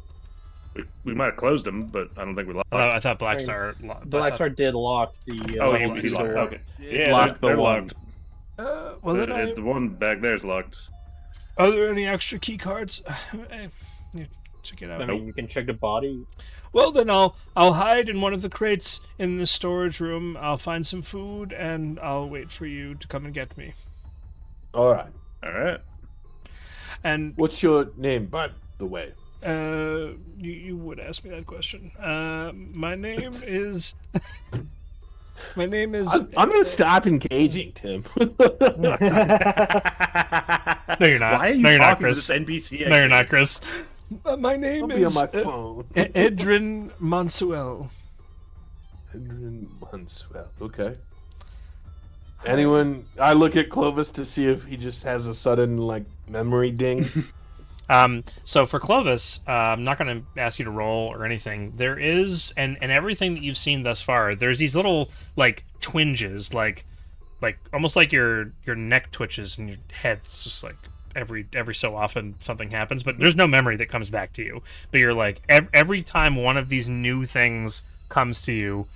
We might have closed them, but I don't think we locked. I thought Black Star. Black Star did lock the Oh, level he's 2 locked. door. Okay. Yeah, Lock the they're one. locked. Well, then The one back there is locked. are there any extra key cards? Check it out. I mean, you can check the body. Well, then I'll hide in one of the crates in the storage room. I'll find some food and I'll wait for you to come and get me. All right. All right. And What's your name, by the way? you would ask me that question. My name is. My name is. I'm gonna stop engaging, Tim. No, you're not. Why are you no, you're not, talking to Chris. this NPC? No, you're not, Chris. My name I'll be on is my phone. Edrin Monsuel. Adrian Monsuel. Okay. Anyone? I look at Clovis to see if he just has a sudden like memory ding. So for Clovis, I'm not going to ask you to roll or anything. There is, and everything that you've seen thus far, there's these little like twinges, like almost like your neck twitches and your head's just like every so often something happens, but there's no memory that comes back to you. But you're like every time one of these new things comes to you,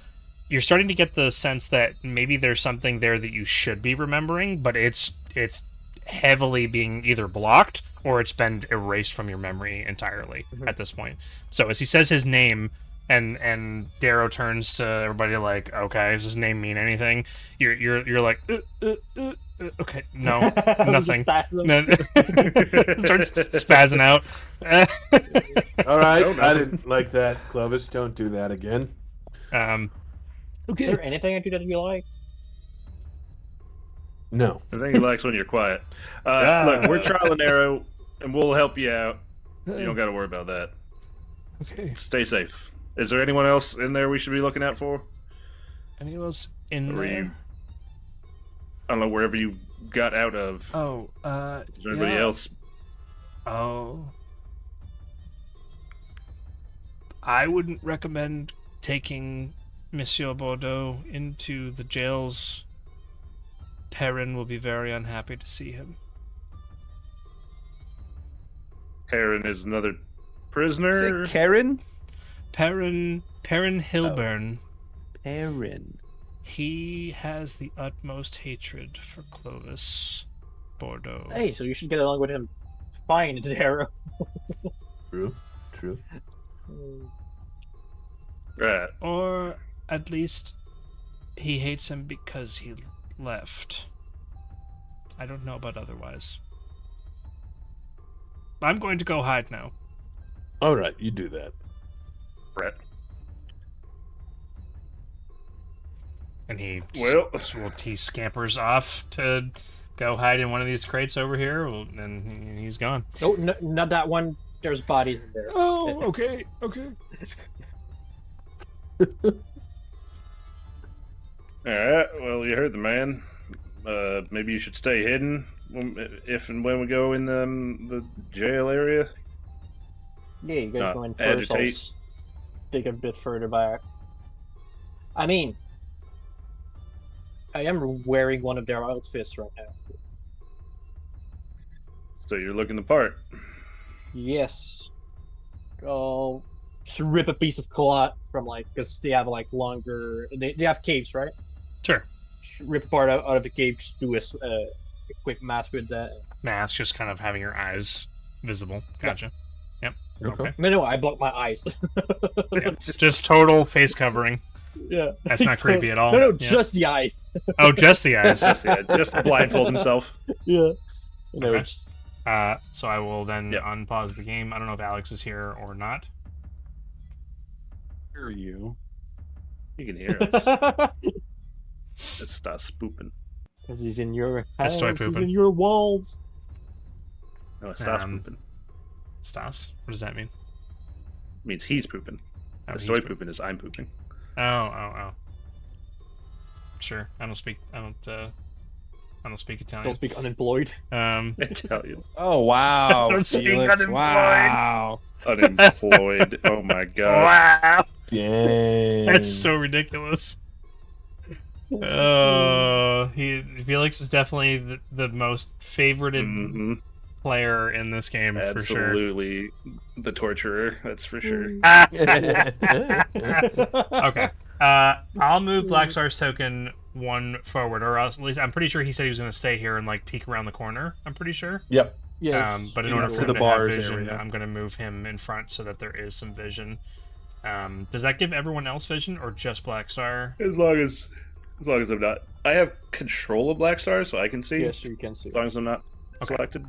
you're starting to get the sense that maybe there's something there that you should be remembering, but it's heavily being either blocked or it's been erased from your memory entirely at this point. So as he says his name and Darrow turns to everybody like, okay, does his name mean anything? You're like, okay, no, nothing. No. Starts spazzing out. All right, I didn't like that, Clovis. Don't do that again. Is there anything I do that you like? No. I think he likes when you're quiet. Look, we're trial and error, and we'll help you out. You don't got to worry about that. Okay. Stay safe. Is there anyone else in there we should be looking out for? Anyone else in Or are there? you- I don't know, wherever you got out of. Oh, Is there anybody yeah. else? Oh. I wouldn't recommend taking Monsieur Bordeaux into the jails. Perrin will be very unhappy to see him. Perrin is another Is prisoner. it Karen? Perrin Hilburn. Perrin. He has the utmost hatred for Clovis Bordeaux. Hey, so you should get along with him fine, Darrow. True. Right. Or at least he hates him because he left. I don't know about otherwise. I'm going to go hide now. All right, you do that. Brett. And he he scampers off to go hide in one of these crates over here, and he's gone. No, not that one. There's bodies in there. Oh, okay. Alright, well, you heard the man. Maybe you should stay hidden if and when we go in the jail area. Yeah, you guys Not go in first. I'll agitate. stick a bit further back. I mean, I am wearing one of their outfits right now. So you're looking the part. Yes. Oh, just rip a piece of cloth from because they have longer. They have capes, right? Sure. Just rip a part out of the cape. Just do a quick mask with that. Mask, just kind of having your eyes visible. Gotcha. Yep. Okay. No, I blocked my eyes. Yeah. Just total face covering. Yeah. That's not creepy at all. No, Yeah. just the eyes. Oh, just the eyes. Just blindfold himself. Yeah. You know, Okay. it's So I will then Yep. unpause the game. I don't know if Alex is here or not. Hear you. You can hear us. Let's stop spooping. because he's in your That's house. toy He's pooping. in your walls. No, stop Um, spooping. Stas? What does that mean? Means he's pooping. Oh, The he's stoy poop- pooping is I'm pooping. Oh. Sure. I don't speak Don't Italian. speak unemployed. I tell you. Oh wow. I don't speak Felix, unemployed. Wow. Unemployed. Oh my god. Wow. Dang. That's so ridiculous. Felix is definitely the most favorited hmm player in this game for sure. Absolutely the torturer, that's for sure. Okay. I'll move Black Star's token one forward, or else, at least I'm pretty sure he said he was going to stay here and like peek around the corner. I'm pretty sure. Yep. Yeah. But in order for to him the to have bars vision, area. I'm going to move him in front so that there is some vision. Does that give everyone else vision, or just Black Star? As long as I'm not, I have control of Black Star, so I can see. Yes, you can see. As long as I'm not Okay. selected.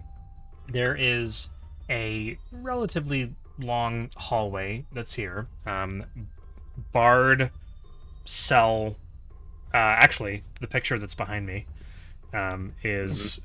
There is a relatively long hallway that's here. Barred cell. Actually, the picture that's behind me is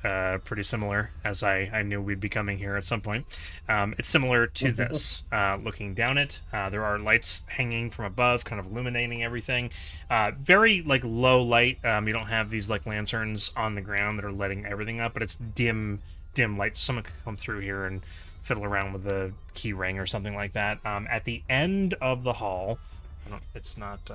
pretty similar, as I knew we'd be coming here at some point. It's similar to this. Looking down it, there are lights hanging from above, kind of illuminating everything. Very like low light. You don't have these like lanterns on the ground that are lighting everything up, but it's dim light. Someone could come through here and fiddle around with a key ring or something like that. At the end of the hall, it's not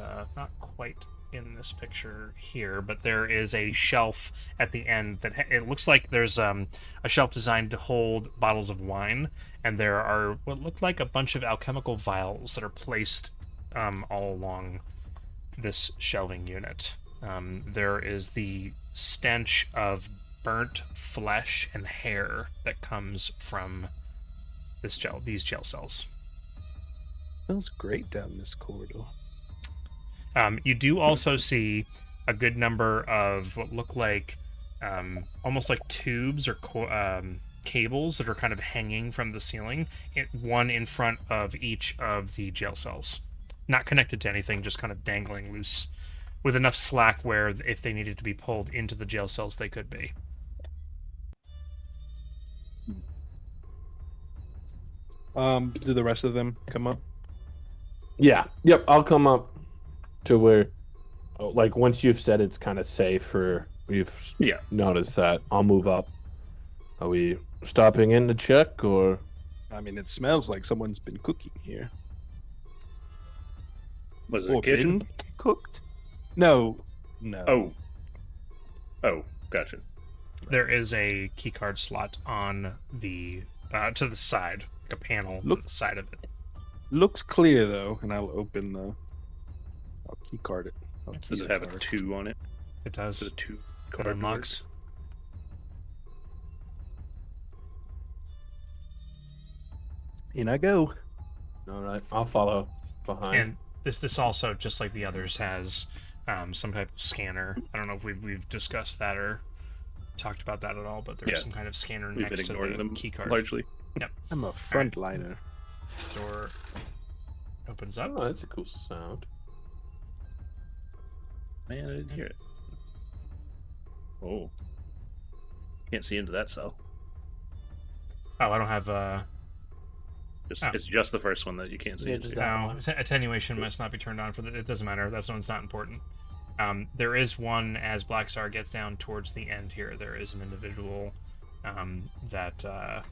quite in this picture here, but there is a shelf at the end that it looks like there's a shelf designed to hold bottles of wine, and there are what look like a bunch of alchemical vials that are placed all along this shelving unit. There is the stench of burnt flesh and hair that comes from these jail cells. Smells great down this corridor. You do also see a good number of what look like almost like tubes or cables that are kind of hanging from the ceiling, one in front of each of the jail cells. Not connected to anything, just kind of dangling loose with enough slack where if they needed to be pulled into the jail cells, they could be. Do the rest of them come up? Yeah. Yep. I'll come up to where, like, once you've said it's kind of safe, or you've noticed that, I'll move up. Are we stopping in to check, or? I mean, it smells like someone's been cooking here. Was it Or a kitchen? been cooked? No. Oh, gotcha. There is a keycard slot on the to the side, like a panel to the side of it. Looks clear though, and I'll open the. I'll keycard it. Does it have a 2 on it? It does. Is it a 2 It card? unlocks. In I go. All right. I'll follow behind. And this also, just like the others, has some type of scanner. I don't know if we've discussed that or talked about that at all, but there's some kind of scanner We've been next to ignoring the them key card. largely. Yep. I'm a frontliner. Door opens up. Oh, that's a cool sound. Man, I didn't hear it. Oh. Can't see into that cell. Oh, I don't have It's just the first one that you can't see Yeah, into. just that no, one. attenuation must not be turned on for that. It doesn't matter. That one's not important. There is one as Black Star gets down towards the end here. There is an individual that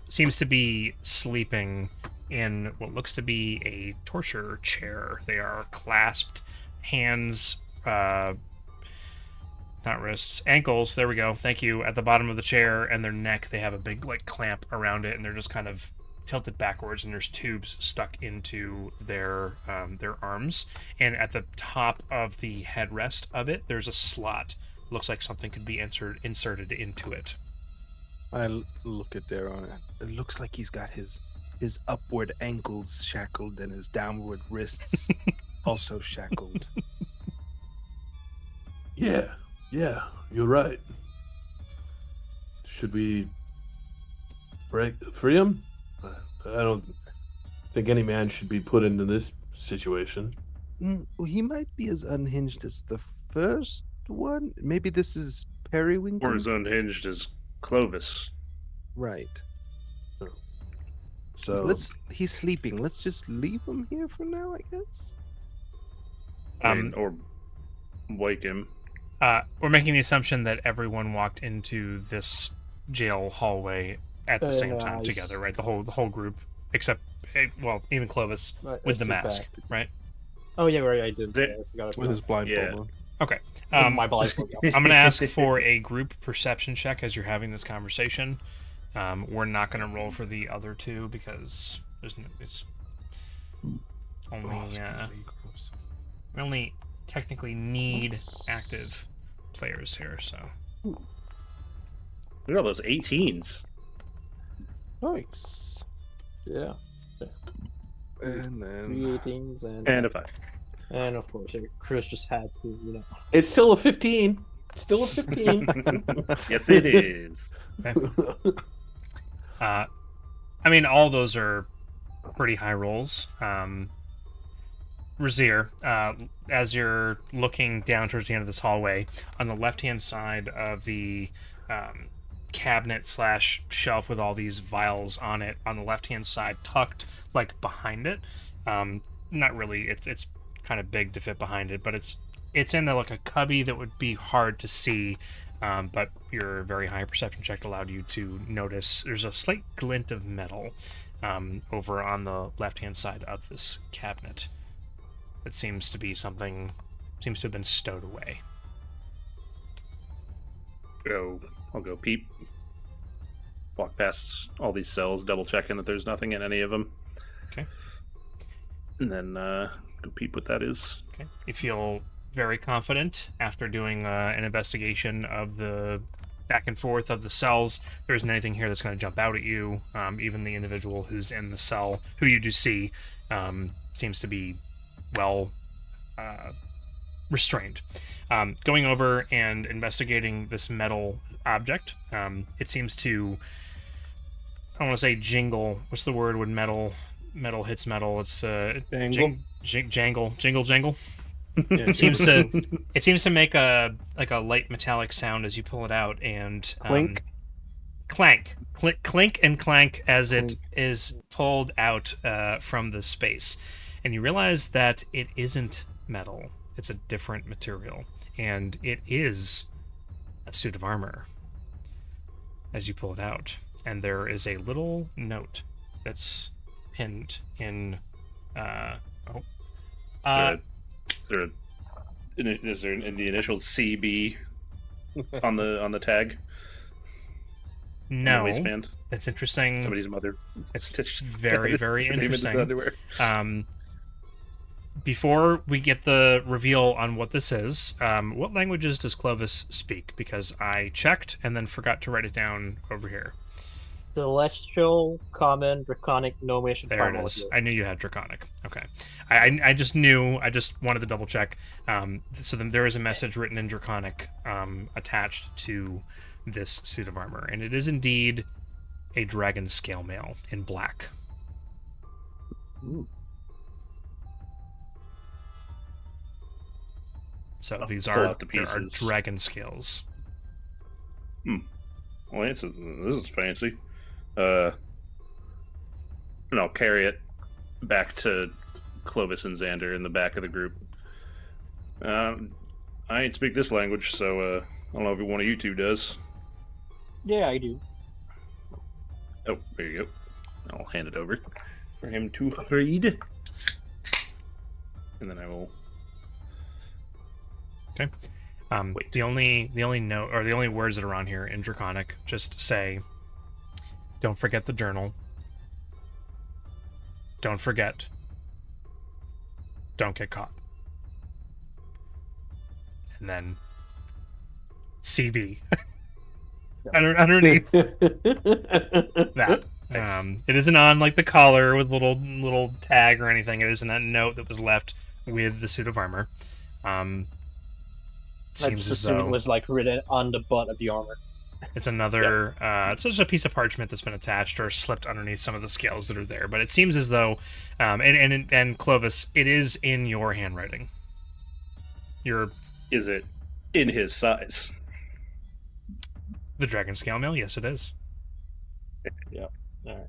seems to be sleeping in what looks to be a torture chair. They are clasped hands, not wrists, ankles. There we go. Thank you. At the bottom of the chair, and their neck, they have a big like clamp around it, and they're just kind of tilted backwards, and there's tubes stuck into their arms. And at the top of the headrest of it, there's a slot. Looks like something could be inserted into it. I look at there on it. It looks like he's got his upward ankles shackled and his downward wrists also shackled. Yeah, you're right. Should we free him? I don't think any man should be put into this situation. Well, he might be as unhinged as the first one. Maybe this is Periwinkle. Or as unhinged as Clovis. Right. So He's sleeping. Let's just leave him here for now, I guess. Or wake him. We're making the assumption that everyone walked into this jail hallway at the same time together, right? The whole group, except even Clovis Right, with I the see mask, back. right? Oh yeah, right. I did. They- I forgot With his blindfold Yeah. on. Okay. My blind. I'm going to ask for a group perception check as you're having this conversation. We're not going to roll for the other two because it's only we only technically need active players here. So Look at all those 18s. Nice. Yeah. And then 3 18s And a 5. and of course Chris just had to, It's still a 15. Still a 15. Yes, it is. I mean, all those are pretty high rolls. Razir, as you're looking down towards the end of this hallway, on the left-hand side of the cabinet / shelf with all these vials on it, on the left-hand side, tucked like behind it. Not really. It's kind of big to fit behind it, but it's in like a cubby that would be hard to see. But your very high perception check allowed you to notice there's a slight glint of metal over on the left-hand side of this cabinet. It seems to have been stowed away. I'll go peep. Walk past all these cells, double checking that there's nothing in any of them. Okay. And then go peep what that is. Okay. You feel very confident after doing an investigation of the back and forth of the cells. There isn't anything here that's going to jump out at you. Even the individual who's in the cell, who you do see, seems to be well restrained. Going over and investigating this metal object, it seems to, I don't want to say jingle. What's the word when metal hits metal? It's Jangle. Jingle. It seems to make a light metallic sound as you pull it out, and Clink. clink and clank as it is pulled out from the space, and you realize that it isn't metal. It's a different material, and it is a suit of armor. As you pull it out, and there is a little note that's pinned in. Is there in the initial CB on the tag? On the No, waistband? it's interesting. Somebody's mother. It's stitched very, very her name into the interesting. underwear. Before we get the reveal on what this is, what languages does Clovis speak? Because I checked and then forgot to write it down over here. Celestial, Common, Draconic, Gnomish, and There it is. I knew you had Draconic. Okay. I just knew. I just wanted to double check. So then there is a message written in Draconic attached to this suit of armor. And it is indeed a dragon scale mail in black. Ooh. So I'll these pull are out the there are pieces. dragon scales. Well, this is fancy. And I'll carry it back to Clovis and Xander in the back of the group. I ain't speak this language, so I don't know if one of you two does. Yeah, I do. Oh, there you go. I'll hand it over for him to read. And then I will. Okay. The only note or the only words that are on here in Draconic just say, "Don't forget the journal. Don't forget. Don't get caught." And then CB underneath that. Nice. It isn't on like the collar with little tag or anything. It isn't a note that was left with the suit of armor. Seems as though it was like written on the butt of the armor. it's another it's just a piece of parchment that's been attached or slipped underneath some of the scales that are there. But it seems as though and Clovis, it is in your handwriting. Is it in his size? The dragon scale mail? Yes, it is. Yeah. All right.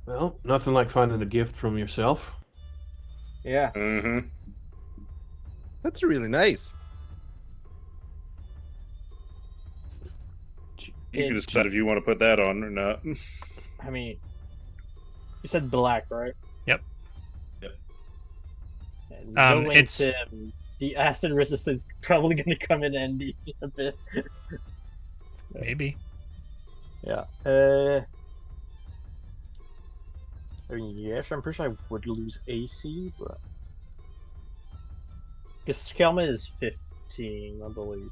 Well, nothing like finding a gift from yourself. Yeah. Mm-hmm. That's really nice. You can decide if you want to put that on or not. I mean, you said black, right? Yep. Yep. And Um, going it's- to the acid resistance probably gonna come in handy a bit. Maybe. Yeah. I mean, yes, I'm pretty sure I would lose AC, but because Kelman is 15, I believe.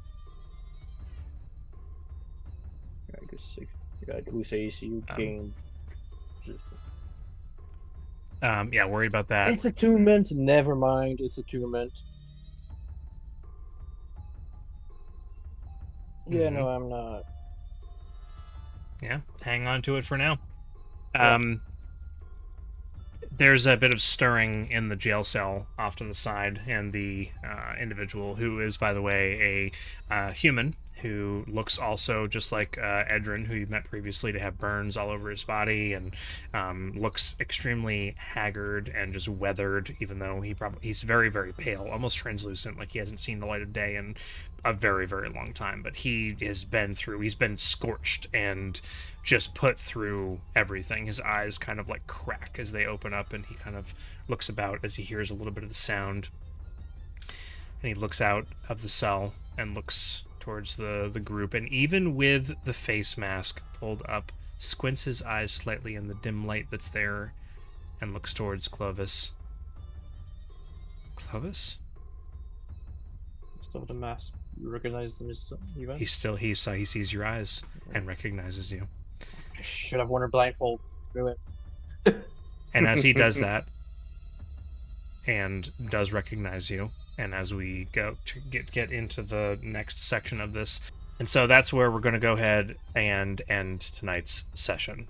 Yeah, I guess I'd lose AC, you gain. Yeah, worried about that. It's attunement. Never mind. It's attunement. Yeah, no, I'm not. Yeah, hang on to it for now. Yeah. There's a bit of stirring in the jail cell off to the side, and the individual, who is, by the way, a human, who looks also just like Edrin, who you met previously, to have burns all over his body, and looks extremely haggard and just weathered, even though he's very, very pale, almost translucent, like he hasn't seen the light of day in a very, very long time. But he's been scorched and just put through everything. His eyes kind of like crack as they open up, and he kind of looks about as he hears a little bit of the sound. And he looks out of the cell and looks towards the group, and even with the face mask pulled up, squints his eyes slightly in the dim light that's there and looks towards Clovis. Clovis? Still the mask. You recognize them as even? He sees your eyes and recognizes you. I should have worn a blindfold. Do it. And as he does that, and does recognize you, and as we go to get into the next section of this, and so that's where we're going to go ahead and end tonight's session.